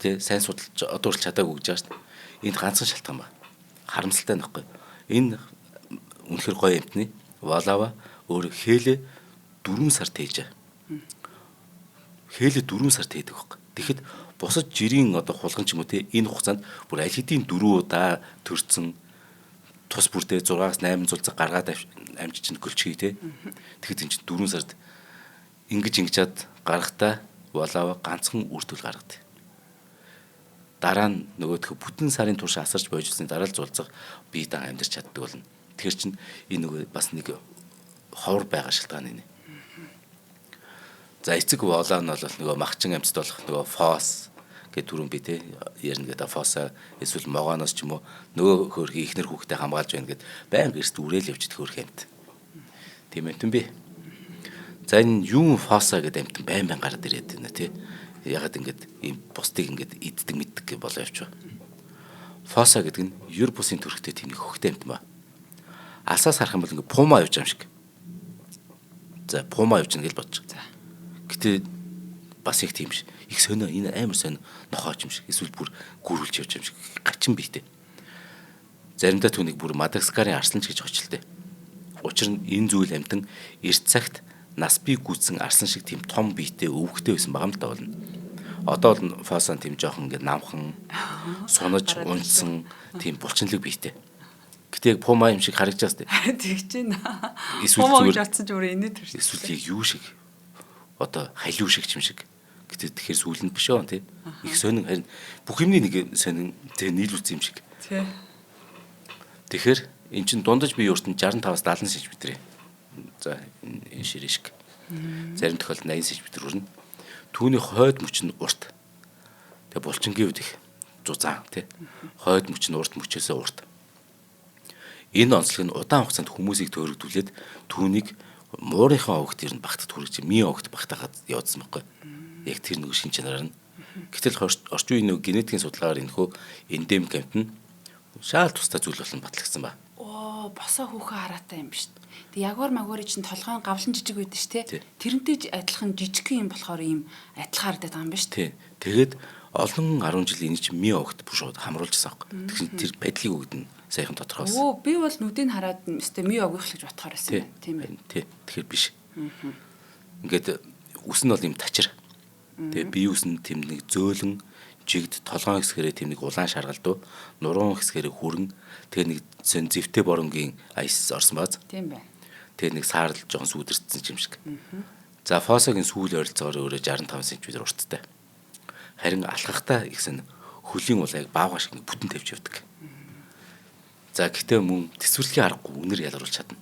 Тий сайн судалж одоо л чадаагүй гэж байгаа шүү дээ. Энд ганцхан шалтгаан ба. Харамсалтай нөхгүй. Энэ үнэхээр гоё амьтны Валава өөр хээлээ 4 сар тээж. Хээлээ 4 сар тээдэг байхгүй. Тэгэхэд бусад жирийн одоо хулган ч юм уу те энэ хугацаанд бүр аль хэдийн 4 удаа төрцөн тус бүрдээ 6-8 зулцаг гаргаад амжиж чинь гөлчихье те. Тэгэхэд энэ чинь 4 сард ингэж чад гарахтаа Валава ганцхан үр дүн гаргадаг. Дараа нь нөгөөх бүтэн сарын турш асарч бойжсэн дараа л зулцаг бие даан амьдарч чаддаг болно. Тэгэхээр чинь энэ нөгөө бас нэг ховор байгаа шалтгаан энэ. За эцэг Валаа нь бол нөгөө махчин амьтд болох нөгөө фос гэдэг түрүүн би те ярина гэдэг фоса эсвэл могоноос ч юм уу нөгөө хөөрхи ихнэр хүүхдээ хамгаалж байна гэд байнга эрт үрээл явждаг хөөрхи амьт. Тийм ээ юм бэ. За энэ юм фоса гэдэг амьт байн гараад ирээд байна те. Ягаад ингэж ийм бусдыг ингэж иддэг мэддэг гэж болоо явчих. Фоса гэдэг нь юр бусын төрхтэй тийм нэг хөхтэй амьт ба. Алсаас харах юм бол ингэ пума явж байгаа юм шиг. За пума явж байгаа гэж бодож. Гэтэ бас их тийм ш. Их сонио энэ амар сонио нохооч юм шиг. Эсвэл бүр гүрүүлж явж юм шиг. Гачин бийтэй. Заримдаа түүнийг бүр Мадагаскарын арсланч гэж очилтэй. Учир нь энэ зүйл амьтан эрт цагт нас бий гүйцсэн арслан шиг тийм том бийтэй өвгтэй байсан байгаа юм л да болно. Одоо бол фосан тийм жоохон ингэ намхан, сунаж, унцсан тийм булчинлэг бийтэй. Гэтэ яг пума юм шиг харагдаж байна. Тэгж байна. Пума гэж бодсон ч өөрөө инээд төрсөн. Эсвэл яг юу шиг одоо халиу шиг юм шиг. Гэтэ тэгэхээр сүүлэнд биш аа тий. Их сонин харин бүх юмний нэг сонин тий нийлүүлсэн юм шиг. Тий. Тэгэхээр эн чин дундаж бие урт нь 65-аас 70 см. За энэ ширээ шиг. Зарим тохиолдолд 80 см хүрнэ. Түүний хойд мөч нь урт. Тэгээ булчингийн үед их зузаан тий. Хойд мөч нь урт мөчөөсөө урт. Энэ онцлог нь удаан хугацаанд хүмүүсийг төөрөгдүүлээд түүнийг муурынхаа огт ирнэ багтад хүрэж мийн огт багтаагаад явуулсан байхгүй. Яг тэр нэг шин чанараар нь. Гэтэл орчин үеийн нэг генетикийн судалгаагаар энэхүү эндемик амьт нь шаал тустай зүйл болон батлагдсан ба. Босоо хүүхэн хараатай юм биш. Тэг ягвар магварын чинь толгойн гавлан жижиг байдаг ш тий. Тэрнтэй адилхан жижигхэн юм болохоор ийм адилхан харагдаад байгаа юм биш тий. Тэгээд олон 10 жил энэ чинь мийн огт шууд хамруулжсан байхгүй. Тэгэхээр тэр байдлыг өгдөн сайхан тодорхойлсон. Би бол нүдийг хараад өстэй мийн огих л гэж бодохоор байсан юм тийм ээ. Тий. Тэгэхээр биш. Ингээд үс нь бол юм тачир. Тэгээ бие үс нь тэм нэг зөөлөн жигд толгоон хэсгэрээ тэм нэг улаан шаргалдуу, нуруун хэсгэрээ хүрэн тэгээ нэг зэвтэй боронгийн айс орсон бааз. Тийм байна. Тэгээ нэг саарл жоохон сүүдэрсэн юм шиг. За фосогийн сүүл ойролцоогоор өөрөө 65 см урттай. Харин алхахтаа ихсэн хөлийн улааг баавга шиг бүтэн тавьж явдаг. За гэхдээ мөн тэсвэрлэхийн аргагүй үнэр ялгаруулж чадна.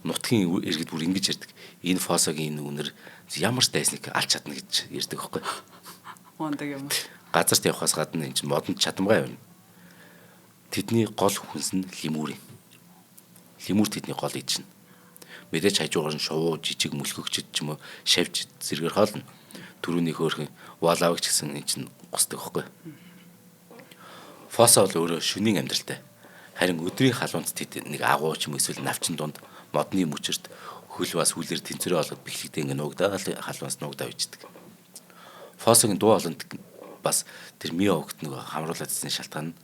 Нутгийн иргэд бүр ингэж ярьдаг. Энэ фосогийн энэ үнэр ямар ч дайсныг алж чадна гэж ярьдаг байхгүй. Мондаг юм. Газарт явхаас гадна энэ чинь модонд чадамгай байна. Тэдний гол хүнс нь лемүр юм. Лемүр тэдний гол ид шин. Мэдээж хажуугаар нь шувуу жижиг мөлхөгчд ч юм уу шавж зэргээр хоолно. Төрөний хөөрхөн валавч гэсэн энэ чинь гусдаг байхгүй. Фосо бол өөрөө шөнийн амьдралтай. Харин өдрийн халуунц тэд нэг агуу ч юм эсвэл навчин дунд модны мөчөрт хөл бас хүлээр тэнцвэрээ олоод бэхлэгдээ ингэ нуугдаа халуунс нуугдаа үйждэг. Фосогийн дуу хоолойд бас тэр мио огт нэг хамруулаад ирсэн шалтгаан нь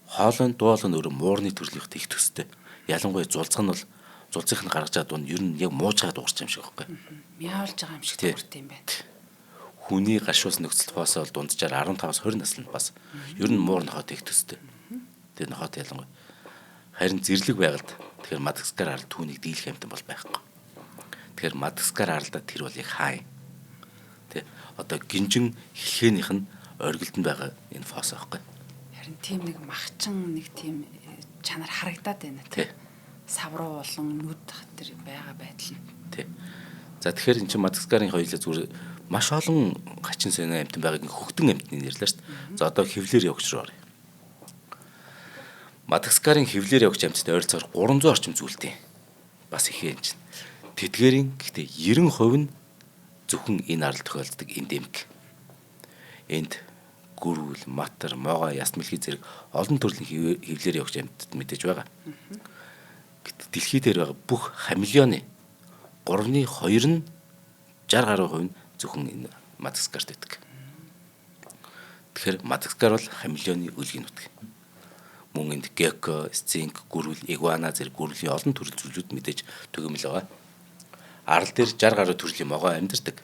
хоолойн дуу хоолой нь өөрөө муурны төрлийнх их төстэй. Ялангуяа зулцах нь бол зулцынх нь гаргаж чад дунд ер нь яг муужгаад уурч юм шиг байхгүй. Мяалж байгаа юм шиг дуурт юм байна. Хүний гашуус нөхцөл фосо бол дунджаар 15-аас 20 насланд бас ер нь муур нохот их төстэй. Тэр нохот ялангуяа харин зэрлэг байгальд тэгэхээр Мадагаскар арал түүнийг дийлэх амтан бол байхгүй. Тэгэхээр Мадагаскар аралда тэр бол яг хаа юм. Тэ одоо гинжин хэлхээнийх нь оргилдонд байгаа энэ фосо байхгүй. Харин тийм нэг махчин нэг тийм чанар харагдаад байна тий. Савруу болон нүд тэр байгаа байдал нь. Тий. За тэгэхээр эн чинь Мадагаскарын хоёулаа зүгээр маш олон хачин сонио амьтан байгааг хөгтөн амьтны нэрлээ шүү дээ. За одоо хевлэр явагч руу оръё. Мадагаскарын хевлэр явагч амьтад ойролцоогоор 300 орчим зүйлтэй. Бас их юм чинь. Тэдгээрийн гэхдээ 90% нь зөвхөн энэ арал тохиолддог эндемик. Энд гүрүүл, матар, могоо, яс мэлхий зэрэг олон төрлийн хевлэр явагч амьтад мэдээж байгаа. Гэтэл дэлхий дээр байгаа бүх хамелеоны 3/2 нь 60% нь зөвхөн энэ Мадагаскарт байдаг. Тэгэхээр Мадагаскар бол хамелеоны өлгийн нутаг. Мөн энд гекко, сцинк, гүрүүл, игуана зэрэг гүрүүлийн олон төрөл зүйлүүд мэдээж түгээмэл байгаа. Арал дээр 60 гаруй төрлийн могоо амьдардаг.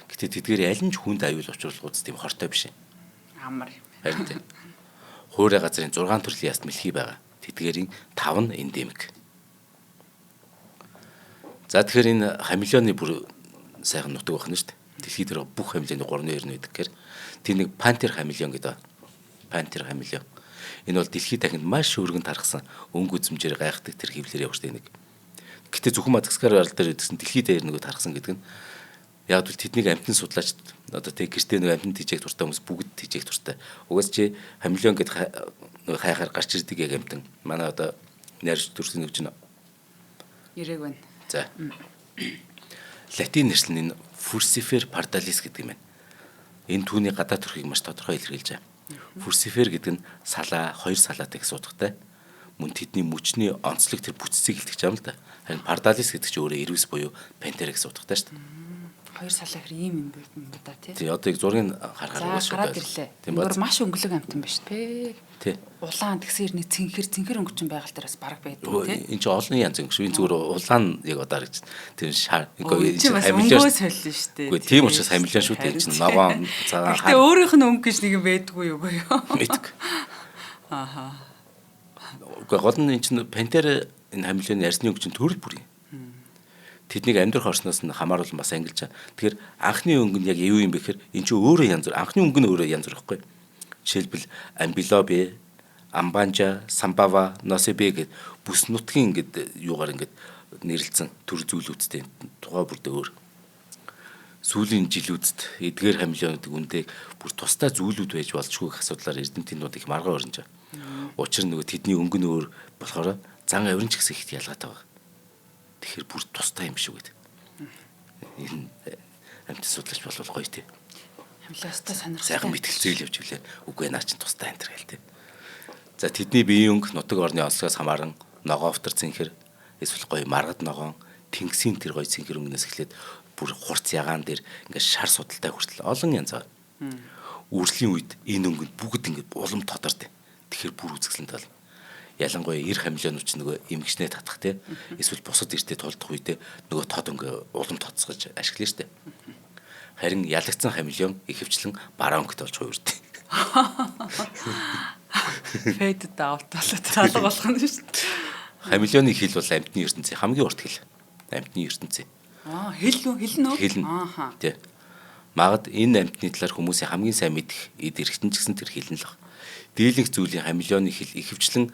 Гэтэ тэдгээр аль нь ч хүнд аюул учруулахуйц тийм хортой биш. Амар юм. Харин тийм. Хуурай газрын 6 төрлийн яст мэлхий байгаа. Тэдгээрийн 5 нь эндемик. За тэгэхээр энэ хамелеоны бүр сайхан нутаг байна шүү дээ. Дэлхийд дээр бүх хамелеоны 3/2 нь байдаг гэхээр тэр нэг пантер хамелеон гэдэг. Пантер хамелеон. Энэ бол дэлхийд дахинд маш өргөн тархсан өнгө үзмжээр гайхдаг тэр хевлэр явагчтай нэг. Гэтэ зөвхөн Мадагаскар арал дээр гэдгсэн дэлхийд дээр нөгөө тархсан гэдэг нь яг л тэднийг амтны судлаач одоо тэг гэртээ нөгөө амтны тижээх туртай хүмүүс бүгд тижээх туртай. Угаас чи хамелеон гэдэг нөгөө хайхаар гарч ирдэг яг амтан. Манай одоо найрч төрсөн нэг чинь Ирээг байна. за. Латин нэршил нь Furcifer pardalis гэдэг юм байна. Энэ түүний гадаад төрхийг маш тодорхой илэрхийлж байгаа. Furcifer гэдэг нь салаа, хоёр салаатай их суудгатай. Мөн тэдний мөчний онцлог тэр бүтцийг илтгэж байгаа юм л да. Харин pardalis гэдэг чинь өөрөө ирвэс буюу пантера их суудгатай шүү дээ. Хоёр салаа хэр ийм юм бэ да тий. Тий, одоо яг зургийг харахаар За гараад ирлээ. Өөр маш өнгөлөг амтан ба шүү дээ. Тий. Улаан тэгсэр нэг цэнхэр өнгөчн байгаль дээрээс бараг байдаг тий. Энэ ч олон янз өнгө шүү. Энэ зүгээр улаан яг одоо харагч. Тэр шар. Хамилж солино шүү дээ. Үгүй тийм учраас хамилж шүү дээ. Энэ чинь ногоон цагаан. Гэтэ өөрийнх нь өнгө гэж нэг юм байдгүй юу гоё. Мэдгүй. Ааха. Угүй гол нь энэ чинь пантер энэ хамилжны арсны өнгө чинь төрөл бүр юм. Тэднийг амьдрах орсноос нь хамааруулан бас ангилж байгаа. Тэгэхээр анхны өнгө нь яг юу юм бэ гэхээр эн чинь өөрөө янз бүр. Анхны өнгө нь өөрөө янз бүр байхгүй. Жишээлбэл амбилобе, амбанжа, самбава, носебе гэд бүс нутгийн ингээд юугаар ингээд нэрлэлсэн төр зүйлүүдтэй тухай бүр дөр. Сүүлийн жилүүдэд эдгээр хамилионуудыг үндэ бүр тусдаа зүйлүүд байж болчгүй гэх асуудлаар эрдэмтнүүд их маргаа өрнөж байгаа. Учир нь нөгөө тэдний өнгө нь өөр болохоор зан авирч гэсэн ихт ялгаатай байгаа. Тэгэхээр бүр тустай юм шүү гэдэг. Энэ амт судлаач болвол гоё тий. Хамлаастай сонирхолтой. Сайхан мэтгэлцээл явж билээ. Үгүй наа чин тустай энэ төр гээл тий. За тэдний биеийн өнгө нутаг орны онцлогоос хамааран ногоовтор цэнхэр эсвэл гоё маргад ногоон тэнгисийн тэр гоё цэнхэр өнгнөөс эхлээд бүр хурц ягаан дээр ингээд шар судалтай хүртэл олон янз байгаа. Үрслийн үед энэ өнгөнд бүгд ингээд улам тодортой. Тэгэхээр бүр үзэсгэлэнтэй болно. Ялангуяа эр хамилионууд ч нөгөө эмгэгчнээ татах те эсвэл бусад эртээ тулдах үедээ нөгөө тод өнгө улам тоцсгож ашиглана штэ. Харин ялагдсан хамилион ихэвчлэн бараа өнгөт болж хуурдаг. Фэд даавт болоод алга болох нь шүү дээ. Хамилионы хил бол амьтны ертөнцийн хамгийн урт хил. Амьтны ертөнцийн. Хил нөө. Ааха. Тий. Магад энэ амьтны талаар хүмүүсийн хамгийн сайн мэдэх эд эрхтэн ч гэсэн тэр хилэн л баг. Дийлэнх зүйлийн хамилионы хил ихэвчлэн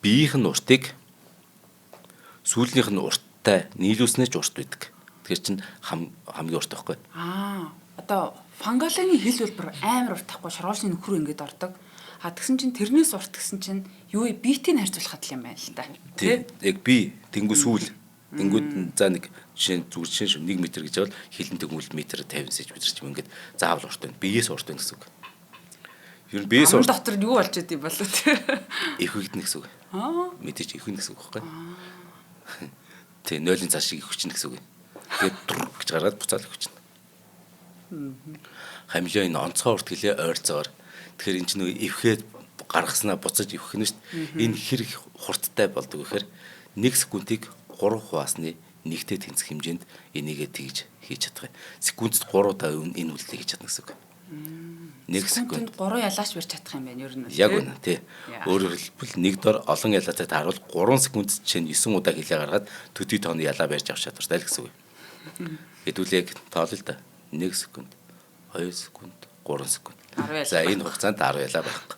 биеийнх нь уртыг сүүлнийх нь урттай нийлүүлснээр ч урт байдаг. Тэгэхээр чинь хамгийн урт байхгүй. Одоо фангалагийн хил бол амар урт тахгүй шоргоолчны нөхөр ингэж ордог. Тэгсэн чинь тэрнээс урт гэсэн чинь юу биетийг харьцуулахад л юм байна л да. Тий. Яг би тэнгүү сүүл. Тэнгүүд за нэг жишээ зүгээр 1 м гэж бол хилэн тэгвэл метр 50 см ч юм ингээд заавал урт байна. Биеэс урт байна гэсэн үг. Ер нь биеэс урт дотор юу болж идэв болоо тий. Их үгднэ гэсэн үг. Мэдээж их үгднэ гэсэн үг байхгүй. Тий, 0-ын цааш шиг их хүчнэ гэсэн үг. Тэгээд дур гэж гаргаад буцаал хүчнэ. Хамилио энэ онцгой урт гэлээ ойрцоогоор. Тэгэхээр энэ ч нөө эвхээд гаргаснаа буцаж эвхэх нь шүү дээ. Энэ хэрэг хурдтай болдог гэхээр 1 секундыг 3 хуваасны нэгтэй тэнцэх хэмжээнд энийгээ тэгж хийж чадах юм. Секундэд 3 удаа энэ үйлдэлийг хийж чадна гэсэн үг. 1 секунд 3 ялаач барьж чадах юм байна ер нь. Яг үнэ тий. Өөрөөр хэлбэл нэг дор олон ялаатай тааруул 3 секунд чинь 9 удаа хилээ гаргаад төдий тооны ялаа барьж авч чадвартай л гэсэн үг. Хэдүүлээ тоолё л да. 1 секунд, 2 секунд, 3 секунд. За энэ хугацаанд 10 ялаа байхгүй.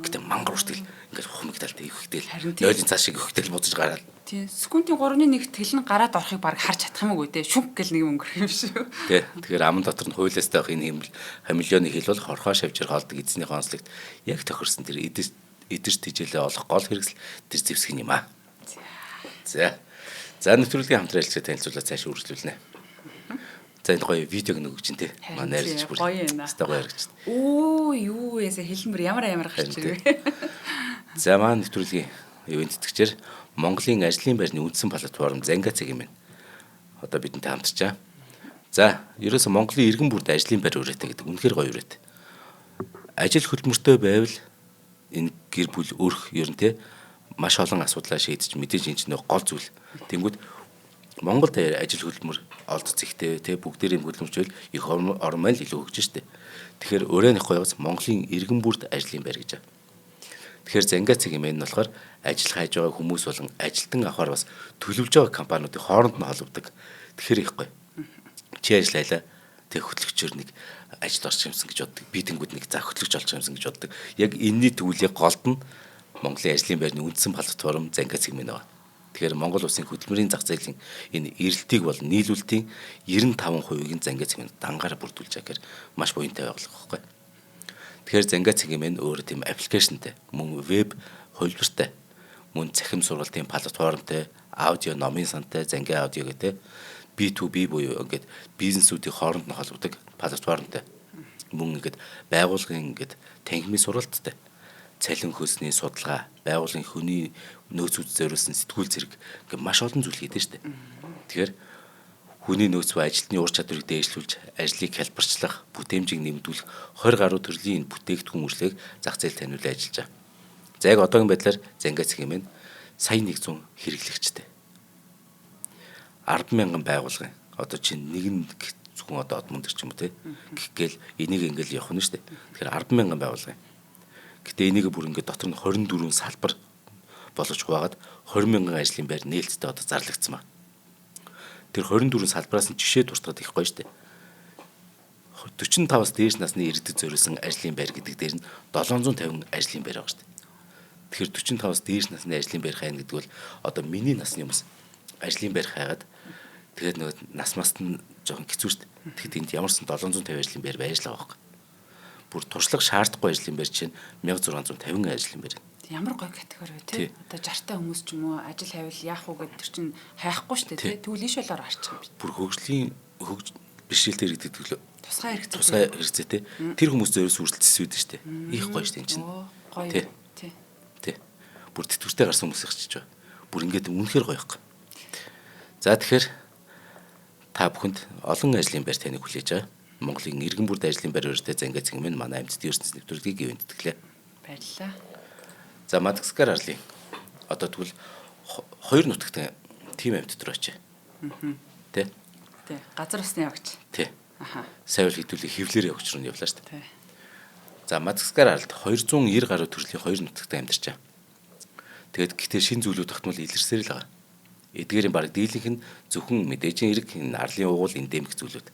Гэтэ мангар уртгал ингээд хумигдaltaй ихтэй л 0-ын цааш шиг ихтэй л буцаж гараад. Тийм секундын 3.1 тэлэн гараад орохыг баг харж чадах юм уу те шүнх гэл нэг өнгөрөх юм шүү. Тий. Тэгэхээр аман дотор нь хуйлаастай байх энэ хамилионы хил бол хорхоо шавжир хоолдог эзний онцлогт яг тохирсон тэр эдэрч тижээлээ олох гол хэрэгсэл тэр зэвсэг юм аа. За. За нэвтрүүлгийн хамтран ажиллаж танилцуулаад цааш үргэлжлүүлнэ. За энэ гоё видеог нөгөөж чинь тий. Манай ярьж бүр. Гоё юм аа. Гоё яригч. Оо юу ясаа хэлмэр ямар гарч ирвэ. За маань нэвтрүүлгийн ивент тэтгэгчээр Монголын ажлын байрны үндсэн платформ Зангацэг юм байна. Одоо бидэнтэй хамтарчаа. За, ерөөсө Монголын иргэн бүрд ажлын байр үрээтэй гэдэг үнэхээр гоё үрээтэй. Ажил хөдөлмөртэй байвал энэ гэр бүл өрх ер нь те маш олон асуудлаа шийдэж мэдээж энэ ч нэг гол зүйл. Тэнгүүд Монголд ажил хөдөлмөр олдц ихтэй те бүгдээрээ хөдөлмөрч байл их ормол илүү хөгжиж штэ. Тэгэхээр өрөөних гоёс Монголын иргэн бүрд ажлын байр гэж. Тэгэхээр Зангацэг юм энэ нь болохоор ажил хайж байгаа хүмүүс болон ажилтан авахар бас төлөвлөж байгаа компаниудын хооронд нь холбогддог. Тэгэхээр их гоё. Чи ажиллалаа тэг хөтлөгчөөр нэг ажил орчих юмсан гэж боддог. Би тэнгууд нэг за хөтлөгч олчих юмсан гэж боддог. Яг энэний төвлөлийн голд нь Монголын ажлын байрны үндсэн платформ Зангацэг юм байна. Тэгэхээр Монгол улсын хөдөлмөрийн зах зээлийн энэ эрэлтийг бол нийлүүлэлтийн 95%-ийг Зангацэг дангаараа бүрдүүлж байгаа гэхээр маш буянтай байгууллага байхгүй. Тэгэхээр Зангацэг юм өөрөө тийм аппликейшнтэй, мөн веб хувилбартай, мөн цахим сургалтын платформтой, аудио номын сантай, Зангийн аудио гэдэг B2B буюу ингээд бизнесүүдийн хооронд нь холбогддог платформтой. Мөн ингээд байгууллагын ингээд танхимын сургалттай, цалин хөлсний судалгаа, байгууллагын хүний нөөцүүд зориулсан сэтгүүл зэрэг ингээд маш олон зүйл хийдэг шүү дээ. Тэгэхээр хүний нөөц ба ажилтны ур чадварыг дээшлүүлж, ажлыг хялбарчлах, бүтээмжийг нэмэгдүүлэх 20 гаруй төрлийн бүтээгдэхүүн үйлчлэгийг зах зээл таниулан ажиллаж байгаа. За яг одоогийн байдлаар Зангацэг юм байна. Сая 100 хэрэглэгчтэй. 10,000 байгуулгын одоо чинь нэгэн зөвхөн одоо Одмонд ч юм уу те гихгээл энийг ингээл явах нь шүү дээ. Тэгэхээр 10,000 байгуулгын. Гэтэ энийг бүр ингээд дотор нь 24 салбар болгож хуваагаад 20,000 ажлын байр нээлттэй одоо зарлагдсан ба. Тэр 24 салбараас нь жишээ дуртахад их гоё шүү дээ. 45-аас дээш насны иргэдэд зориулсан ажлын байр гэдэг дээр нь 750 ажлын байр байгаа шүү дээ. Тэгэхээр 45-аас дээш насны ажлын байр хайна гэдэг бол одоо миний насны хүмүүс ажлын байр хайгаад тэгээд нөгөө нас маст нь жоохон хэцүү шүү дээ. Тэгэхэд энд ямарсан 750 ажлын байр байж л байгаа байхгүй. Бүр туршлага шаардахгүй ажлын байр чинь 1650 ажлын байр. Ямар гоё категори вэ те? Одоо 60-та хүмүүс ч юм уу ажил хайвал яах вэ гэдэг чинь хайхгүй шүү дээ те. Тэгвэл иш болоор гарчих юм би. Бүр хөгжлийн бэрхшээлтэй иргэдэг тусгай хэрэгцээ те. Тэр хүмүүс зөөрөөс үргэлжлүүлсэн үү шүү дээ. Их гоё шүү дээ энэ чинь. Гоё. Тий. Бүр тэтгүртэй гарсан хүмүүс ихчиж байгаа. Бүр ингээд үнэхээр гоё юм. За тэгэхээр та бүхэнд олон ажлын байр таныг хүлээж байгаа. Монголын иргэн бүрд ажлын байр өрөөтэй Зангацэг юм манай амьтдын ертөнц нэвтрүүлгийг ивэнтэтгэлээ. Баярлалаа. За Мадагаскар арлын одоо тэгвэл 2 нутагт тим амьтд руу очие. Тэ? Тэ. Газар усны явагч. Тэ. Аха. Сайвал хэдүүлээ хевлэр явагч руу явлаа шүү дээ. Тэ. За Мадагаскар арлд 290 гаруй төрлийн 2 нутагт амьдарч байгаа. Тэгээд гэтээ шин зүйлүүд тогтмол илэрсээр л байгаа. Эдгээрийн баг дийлэнх нь зөвхөн мэдээжийн эрг арлын угуул эндемик зүйлүүд.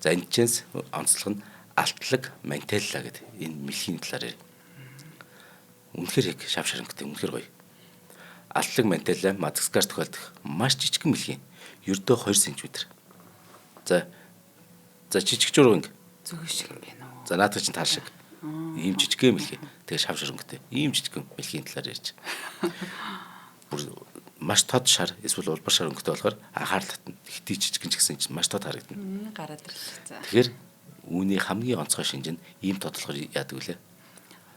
За энэ чэнс онцлог нь алтлаг мантелла гэдэг энэ мэлхийн талаар. Үнэхээр яг шав шарангатай үнэхээр гоё. Алтлаг мантелла Мадагаскар тохиолдох маш жижигхэн мэлхийн. Ердөө 2 см. За жижиг журган. Зөв шиг юм байна уу? За наадах чинь тал шиг. Ийм жижигхэн мэлхийн. Тэгээ шав шарангатай. Ийм жижигхэн мэлхийн талаар ярьж. Бүр маш тод шар эсвэл улбар шар өнгөтэй болохоор анхаарал татна. Хитий жижигэн ч гэсэн чинь маш тод харагдана. Гараад ирлээ. За. Тэгэхээр үүний хамгийн онцгой шинж нь ийм тодлохоор яадаг вүлээ.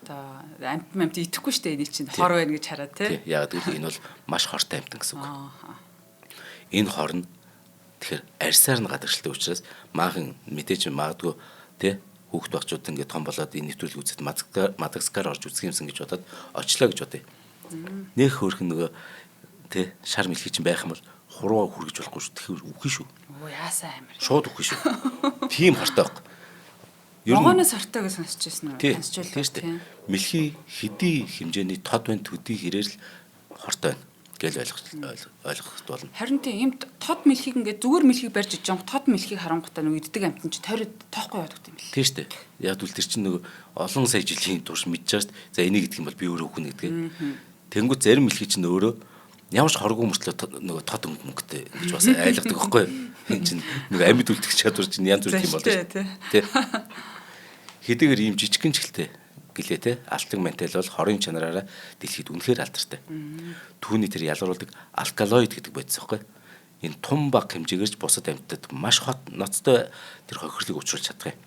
Одоо амт идэхгүй шүү дээ энэ чинь хор байна гэж хараад тий. Яг гэвэл энэ бол маш хортой амтан гэсэн үг. Энэ хор нь тэгэхээр арьсаар нь гадагшилтай учраас maaхан мэдээж магадгүй тий хүүхд багчууд ингээд том болоод энэ нэвтрүүлэг үзээд Мадагаскар орж үзэх юмсан гэж бодоод очлоо гэж бодъё. Нөх хөөрхөн нөгөө тий шар мэлхий чинь байх юм бол хуруу хүргэж болохгүй шүү. Тэгэхээр үгүй шүү. Оо яасаа амир. Шууд үгүй шүү. Тийм хортой байхгүй. Могоноос хортой гэж сонсч байсан уу? Сонсч байлаа. Мэлхий хэдий хэмжээний тод байна төдий хэрээр л хортой байна гэж ойлгох болно. Харин тийм юм тод мэлхийг ингээд зүгээр мэлхийг барьж иж байгаа тод мэлхийг харангуйтай нэг иддэг амтан чи тойроод тоохгүй явдаг юм бэл. Тийм шүү дээ. Яг үл тэр чинь нөгөө олон сая жилийн турш мэдж байгаа шүү дээ. За энийг гэдэг юм бол би өөрөө хүн гэдэг. Тэнгүүд зарим мэлхий чинь өөрөө ямар ч хоргүй мөртлөө нөгөө тод өнгөтэй гэж бас айлгадаг байхгүй юу? Энэ чинь нөгөө амьд үлдэх чадвар чинь янз бүр юм болно шүү дээ. Хэдийгээр ийм жижигхэн чихэлтэй гэлээ те алтан мантал бол хорийн чанараараа дэлхийд үнэхээр алдартай. Түүний тэр ялгаруулдаг алкалоид гэдэг бодис байхгүй. Энэ тун баг хэмжээгээрч бусад амьтад маш хот ноцтой тэр хохирлыг учруулж чадах юм.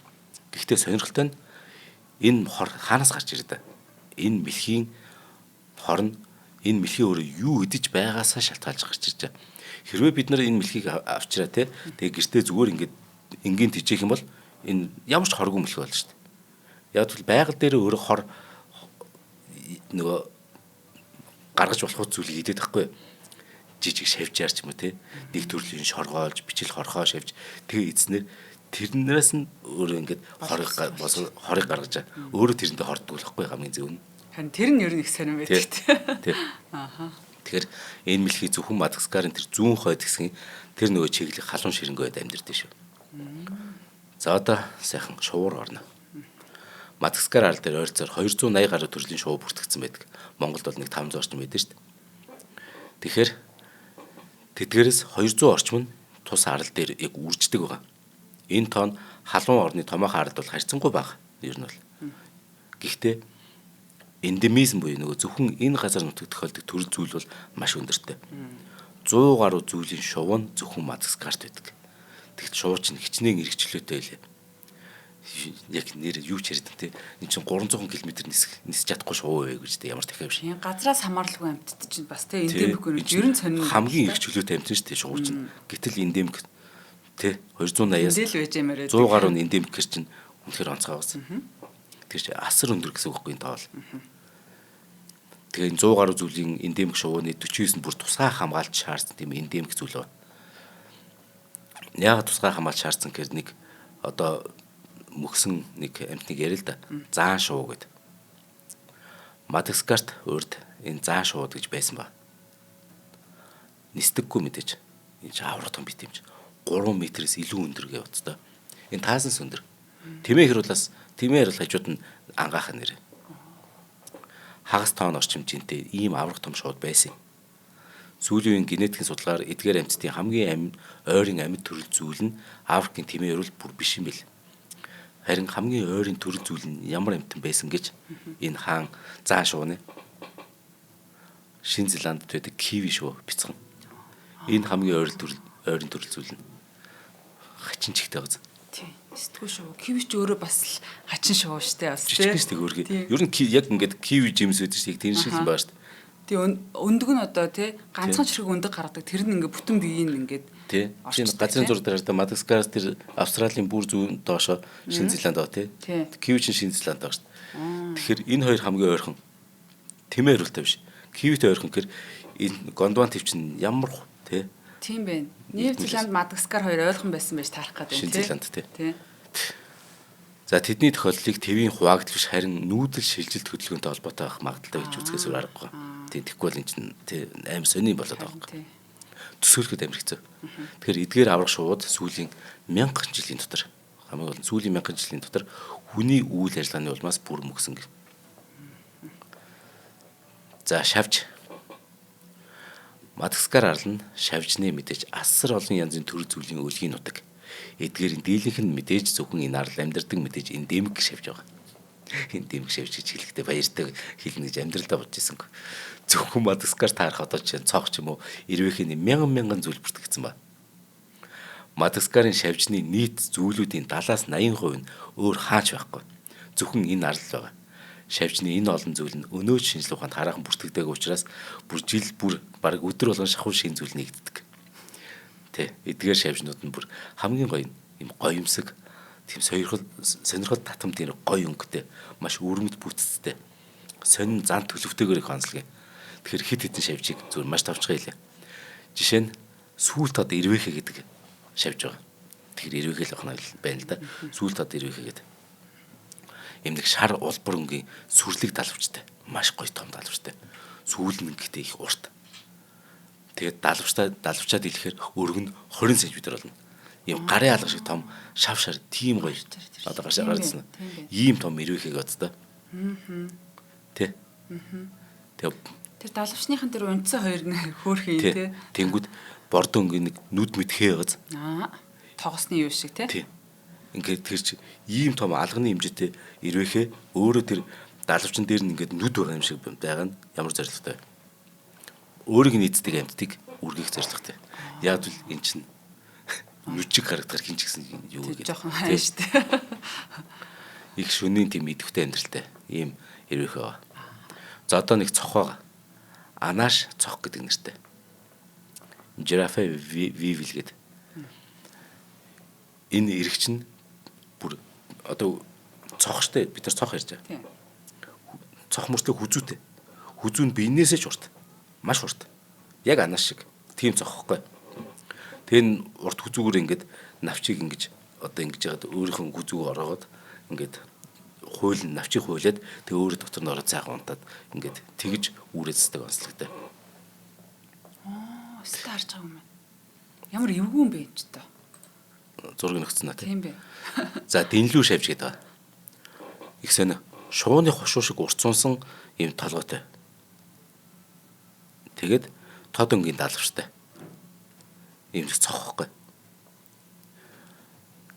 Гэхдээ сонирхолтой нь энэ хор хаанаас гарч ирээд байна? Энэ мэлхийн хор нь энэ мэлхий өөрөө юу идэж байгаасаа шалтгаалж гарч ирж байгаа. Хэрвээ бид нар энэ мэлхийг авчраа те тэгээ гэртээ зүгээр ингээд энгийн тижээх юм бол энэ ямар ч хоргүй мэлхий болно шүү дээ. Яг л байгаль дээр өөрөө хор нөгөө гаргаж болох зүйлийг идээд байхгүй. Жижиг шавжаар ч юм уу те нэг төрлийн шоргоолж бичил хорхоо шавж тэгээ эзнэр тэрнээс нь өөрөө ингээд хорыг гаргаж өөрөө тэрэндээ хорддог л байхгүй хамгийн зөв нь. Харин тэр нь ер нь их сонирн байдаг те. Ааха. Тэгэхээр энэ мэлхий зөвхөн Мадагаскарын тэр зүүн хойд хэсгийн тэр нөгөө чиглэг халуун ширэнгойд амьдардаг шүү. За одоо сайхан шувуур орно. Мадагаскар арал дээр ойрцоор 280 гаруй төрлийн шувуу бүртгэгдсэн байдаг. Монголд бол нэг 500 орчим байдаг шүү дээ. Тэгэхээр тэдгээрээс 200 орчим нь тус арал дээр яг үрждэг байгаа. Энэ тоон халуун орны томоохон аралд бол харьцангуй бага. Ер нь бол. Гэхдээ эндемизм буюу нөгөө зөвхөн энэ газар нутагт тохиолдог төрөл зүйл бол маш өндөртэй. 100 гаруй зүйлийн шувуу нь зөвхөн Мадагаскарт байдаг. Тэгэхдээ шувуу чинь хичнээн эргчлөөтэй байлээ. Яг нэр юу ч яриад те энэ чинь 300 км нисэж чадахгүй шувуу вэ гэж те ямар дахиад биш. Энэ газраас хамааралгүй амьтд чинь бас те эндемик гэнэ ер нь сонин хамгийн эрх чөлөөтэй амьтд шүү дээ шувуу чинь. Гэтэл эндемик те 280-аас 100 гаруй нь эндемик гэр чинь үнэхээр онцгой байсан. Тэр чинь асар өндөр гэсэн үг байхгүй энэ тоол. Тэгээ 100 гаруй зүйлийн эндемик шувууны 49 нь бүр тусгай хамгаалж шаардсан тийм эндемик зүйл байна. Яг тусгай хамгаалж шаардсан гэхээр нэг одоо мөхсөн нэг амьтныг ярил л да. Заан шувуу гэдэг. Мадагаскарт урд энэ заан шувууд гэж байсан ба. Нисдэггүй мэдээж. Энэ ч аврах том бит юм чи. 3 метрээс илүү өндөр гэж боддоо. Энэ таасан өндөр. Тэмээ хариул хажууд нь ангаахан нэр. Хагас тоон орчим жинтэй ийм аврах том шууд байсан юм. Сүүлийн үеийн генетикийн судалгаар эдгээр амьтдын хамгийн ойрын амьд төрөл зүйл нь Африкийн тэмээ хариул бүр биш юм бэл. Харин хамгийн ойрын төрөл зүйл нь ямар амьтан байсан гэж энэ хаан заан шууны Шинэ Зеландд байдаг киви шувуу бяцхан. Энэ хамгийн ойрын төрөл зүйл нь хачин чихтэй байгаа. Тийм. Сэтгүү шувуу. Киви ч өөрөө бас л хачин шувуу штэ бас тийм. Жижигээс тэг өөргөө. Ер нь яг ингээд киви жимс байдаг шиг тэр шиг л байна штэ. Тэгээ өндөг нь одоо тий ганцхан чирхэг өндөг гаргадаг. Тэр нь ингээ бүтэн биеийн ингээд тий. Шинэ газрын зур дээр Мадагаскараас тэр Австралийн бүр зүүн доошо Шинэ Зеланд байгаа тий. Киви чинь Шинэ Зеланд байгаа шүү дээ. Тэгэхээр энэ хоёр хамгийн ойрхон тэмээ хариултай биш. Кивитэй ойрхон гэхээр энэ Гондван төв чинь ямар тий. Тийм байна. Нью Зеланд Мадагаскар хоёр ойрхон байсан байж таарах гэдэг тий. Шинэ Зеланд тий. Тий. За тэдний тохиолдлыг твийн хуваагдал биш харин нүүдэл шилжилт хөдөлгөөнтэй холбоотой байх магадaltaй гэж үзэхээс өөр аргагүй. Тийм тэгэхгүй бол энэ чинь тий аим сони болоод байгаа юм. Төсөөлөхөд амир хэцүү. Тэгэхээр эдгээр аврах шууд сүүлийн 1000 жилийн дотор хамгийн гол нь сүүлийн 1000 жилийн дотор хүний үйл ажиллагааны улмаас бүр мөксөн гэх. За шавж. Мадагаскар арал нь шавжны мэдээж асар олон янзын төрөл зүйлийн өлгийн нутаг. Эдгээрийн дийлэнх нь мэдээж зөвхөн энэ арал амьдардаг мэдээж эндемик шавж байгаа. Эндемик шавж гэж хэлэхдээ баяртай хэлнэ гэж амьдралдаа бодож ирсэн. Зөвхөн Мадагаскар таарах одоо чинь цоох ч юм уу ирвэхийн мянган зүйл бүртгэгдсэн ба. Мадагаскарын шавжны нийт зүйлүүдийн 70-80% нь өөр хаач байхгүй. Зөвхөн энэ арал байгаа. Шавжны энэ олон зүйл нь өнөөж шинжлэх ухаанд хараахан бүртгэдэг учраас бүр баг өдөр болгон шахуу шин зүйл нэгддэг. Тэ эдгээр шавжнууд нь бүр хамгийн гоё юм гоёмсог тийм сонирхол татам тийм гоё өнгөтэй маш өрмөд бүтцтэй сонин зан төлөвтэйгээр их онцлог. Тэгэхээр хит хитэн шавжийг зүгээр маш тавчгаа хэлээ. Жишээ нь сүүл тод ирвэхэ гэдэг шавж байгаа. Тэгэхээр ирвэхэ л байна л да. Сүүл тод ирвэхэ гэдэг. Ийм нэг шар улбар өнгийн сүрлэг далавчтай. Маш гоё том далавчтай. Сүүл нь гэхдээ их урт. Тэгээд далавчаад илэхээр өргөн 20 см болно. Ийм гарын алга шиг том шав шар тийм гоё. Одоо гарсан. Ийм том ирвэхэг одтой. Тэ. Тэгээд Тэр далавчныхан тэр унтсан хоёр нь хөөрхөн тий. Тэнгүүд бордон нэг нүд мэдхээ байгааз. Тогсны юу шиг тий. Ингээд тэр чи ийм том алганы хэмжээтэй ирвэхээ өөрөө тэр далавчин дээр нь ингээд нүд байгаа юм шиг байгаа нь ямар зоригтой. Өөрийг нийцдэг амьтдыг үргэх зоригтой. Яг л эн чинь нүчиг харагдахаар хин ч гэсэн юу гэдэг. Жохон хайн шүү дээ. Их шөнийн тийм идэвхтэй амьдралтай ийм ирвэх байгаа. За одоо нэг цох байгаа. Анааш цох гэдэг нэртэй. Жирафа вивил гэдэг. Энэ ирэх чинь бүр одоо цох штэ бид нар цох ярьж байгаа. Цох мөртлөө хүзүүтэй. Хүзүү нь биенээсээ ч урт. Маш урт. Яг анааш шиг. Тийм цох хгүй. Тэгээ урт хүзүүгээр ингээд навчийг ингэж одоо ингэж яагаад өөрийнхөө хүзүүг ороод ингээд навчийг хуйлаад тэгээ өөрөө дотор нь ороод цайхан унтаад ингээд тэгж үүрээсдэг онцлогтой. Өстө харж байгаа юм байна. Ямар эвгүй юм бэ энэ ч та. Зураг нөхцөн нэ. Тийм бэ. За дэнлүү шавж гэдэг байгаа. Их сонио. Шууны хошуу шиг урцунсан юм толгойтой. Тэгээд тод өнгийн даалгавчтай. Ийм л цох хгүй.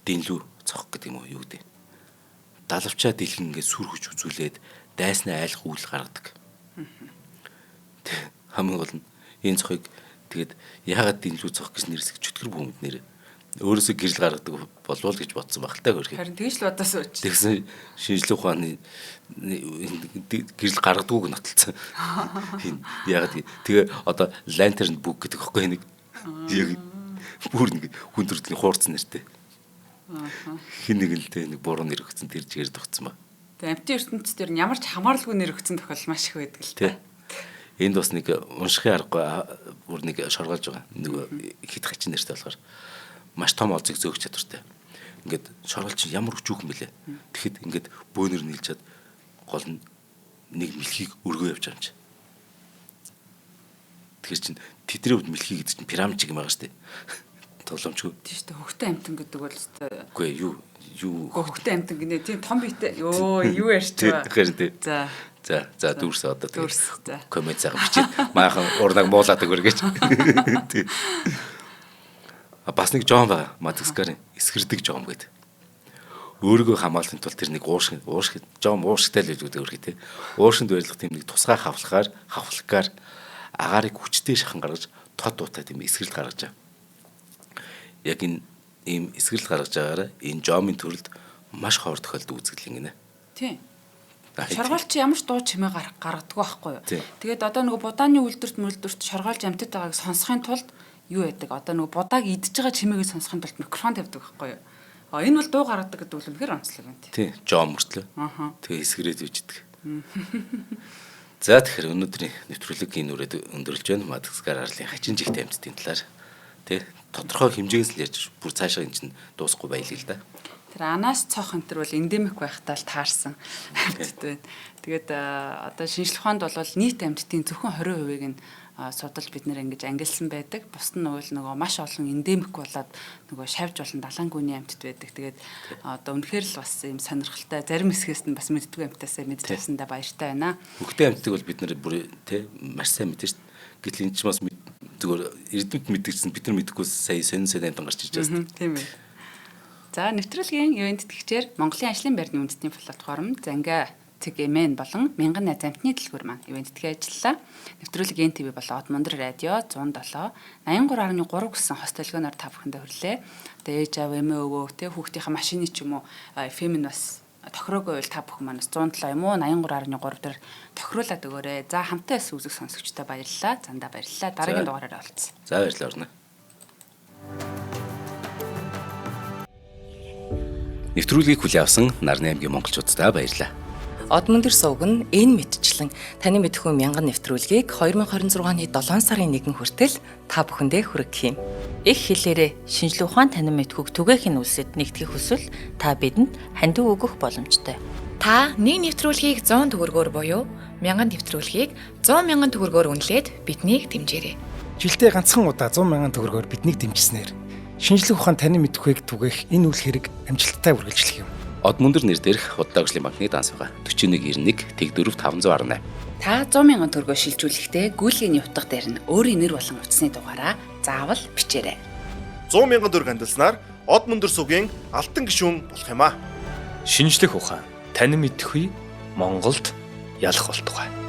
Дэнлүү цох гэдэг юм уу юу гэдэг. Далавчаа дэлгэн ингээд сүр хүч үзүүлээд дайснаа айлах үйл гаргадаг. Хамгийн гол нь энэ цохыг тэгээд яагаад дэнлүү цох гэж нэрлэх чөтгөр бүмэд нэр өөрөөсөө гэрэл гаргадаг болвол гэж бодсон багтаа хөрхий. Харин тэгж л бодосоо ч. Тэгсэн шинжлэх ухааны гэрэл гаргадаггүй нотолцсон. Яагаад тэгээ одоо лантерн бүг гэдэг хэвгүй нэг яг бүр нэг хүн төрлийн хуурцсан нэртэй. Хин нэг л дээ нэг буруу нэр өгсөн тэр жигээр тогтсон ба. Тэгээ амтын ертөнцийн дээр ямар ч хамааралгүй нэр өгсөн тохиол маш их байдаг л та. Энд бас нэг уншихын аргагүй бүр нэг шоргоолж байгаа. Нэг хит хачин нэртэй болохоор маш том олзыг зөөгч чадвартай. Ингээд шоргоол чи ямар өчүүхэн бэлээ. Тэгэхэд ингээд бөөнөр нийлж чад гол нь нэг мэлхийг өргөө явж байгаа юм чи. Тэгэхээр чин тэдний хувьд мэлхий гэдэг чинь пирамид шиг юм байгаа шүү дээ. Тоглоомчгүй. Тийм шүү дээ. Хөхтөн амтан гэдэг бол өстой. Үгүй юу хөхтөн амтан гинэ тийм том биетэй. Юу ярьж байгаа. За дүүрс одоо дүүрс. Коммент заа бичээд маахан урнаг муулаад өгөргэж. Бас нэг жоон байгаа. Мадагаскарын эсгэрдэг жоон гэдэг. Өөрийгөө хамгаалахын тулд тэр нэг уушгид жоон уушгтай л гэдэг өрхий те. Уушгинд байрлах тийм нэг тусгай хавхлагаар агаарыг хүчтэй шахан гаргаж тод дуутай тийм эсгэрэлт гаргаж байгаа. Яг энэ ийм эсгэрэлт гаргаж байгаараа энэ жомын төрөлд маш ховор тохиолддог үзэгдэл ингэнэ. Тийм. Шоргоолч ямар ч дуу чимээ гаргадаг байхгүй юу? Тэгээд одоо нөгөө будааны үйлдвэрт шоргоолж амтд байгааг сонсохын тулд юу яадаг? Одоо нөгөө будааг идж байгаа чимээгээ сонсохын тулд микрофон тавьдаг байхгүй юу? Энэ бол дуу гаргадаг гэдэг нь үнэхээр онцлог юм тий. Тийм, жом мөртлөө. Тэгээ эсгэрээд үждэг. За тэгэхээр өнөөдрийн нэвтрүүлгийн нүрээд өндөрлж байна. Мадагаскар арлын хачин жигтэй амьтдын талаар тий тодорхой хэмжээс л ярьж бүр цаашаа эн чинь дуусахгүй байлээ л да. Тэр анаас цох энэ төр бол эндемик байхтаа л таарсан амьтд байна. Тэгээд одоо шинжлэх ухаанд бол нийт амьтдын зөвхөн 20%-ийг нь судалж бид нэр ингэж ангилсан байдаг. Бус нь нөгөө маш олон эндемик болоод нөгөө шавж болон далангүйний амьтд байдаг. Тэгээд одоо үнэхээр л бас юм сонирхолтой зарим хэсгээс нь бас мэддгүй амьтаасаа мэдж авсандаа баяртай байна. Хөхтэй амьтдыг бол бид нэр бүр тий маш сайн мэдэн шүү дээ. Гэтэл энэ ч бас зүгээр эрдэмт мэдгэжсэн бид нар мэдэхгүй сая сонин амьтан гарч ирж байгаа шүү дээ. Тийм ээ. За нэвтрүүлгийн ивент тэтгэгчээр Монголын ажлын байрны үндэсний платформ Занга ЦГМ болон мянган найз амтны дэлгүүр маань ивент тэтгэ ажиллалаа. Нэвтрүүлэг НТV болон Од Мундар радио 107 83.3 гэсэн хост төлгөөнөөр та бүхэндээ хүрлээ. Одоо ээж аав эмээ өвөө тэ хүүхдийнхээ машины ч юм уу FM нь бас тохироогүй бол та бүхэн манаас 107 юм уу 83.3 дээр тохируулаад өгөөрэй. За хамтаа эс үзэг сонсогчтой баярлалаа. Зандаа баярлалаа. Дараагийн дугаараар олцсон. За баярлалаа орно. Нэвтрүүлгийг хүлээн авсан Нарны аймгийн монголчуудаа баярлалаа. Од Мундар сувг нь энэ мэдчлэн таны мэдхүйн мянган нэвтрүүлгийг 2026 оны 7 сарын 1 хүртэл та бүхэндээ хүргэх юм. Их хэлээрээ шинжлэх ухаан танин мэдхүйг түгээхийн үлсэд нэгтгэх хүсвэл та бидэнд хандив өгөх боломжтой. Та нэг нэвтрүүлгийг 100 төгрөгөөр буюу мянган нэвтрүүлгийг 100 мянган төгрөгөөр үнэлээд биднийг дэмжээрэй. Жилдээ ганцхан удаа 100 мянган төгрөгөөр биднийг дэмжснээр шинжлэх ухаан танин мэдхүйг түгээх энэ үйл хэрэг амжилттай үргэлжлэх юм. Од Мундар нэр дээрх Худалдаа хөгжлийн банкны данс байгаа 4191 тэг 4518 Та 100,000 төгрөгөө шилжүүлэхдээ гүйлгээний утга дээр нь өөрийн нэр болон утасны дугаараа заавал бичээрэй. 100,000 төгрөг хандалснаар од мөндөр сүгийн алтан гишүүн болох юм а. Шинжлэх ухаан, танин мэдхгүй Монголд ялах болтугай.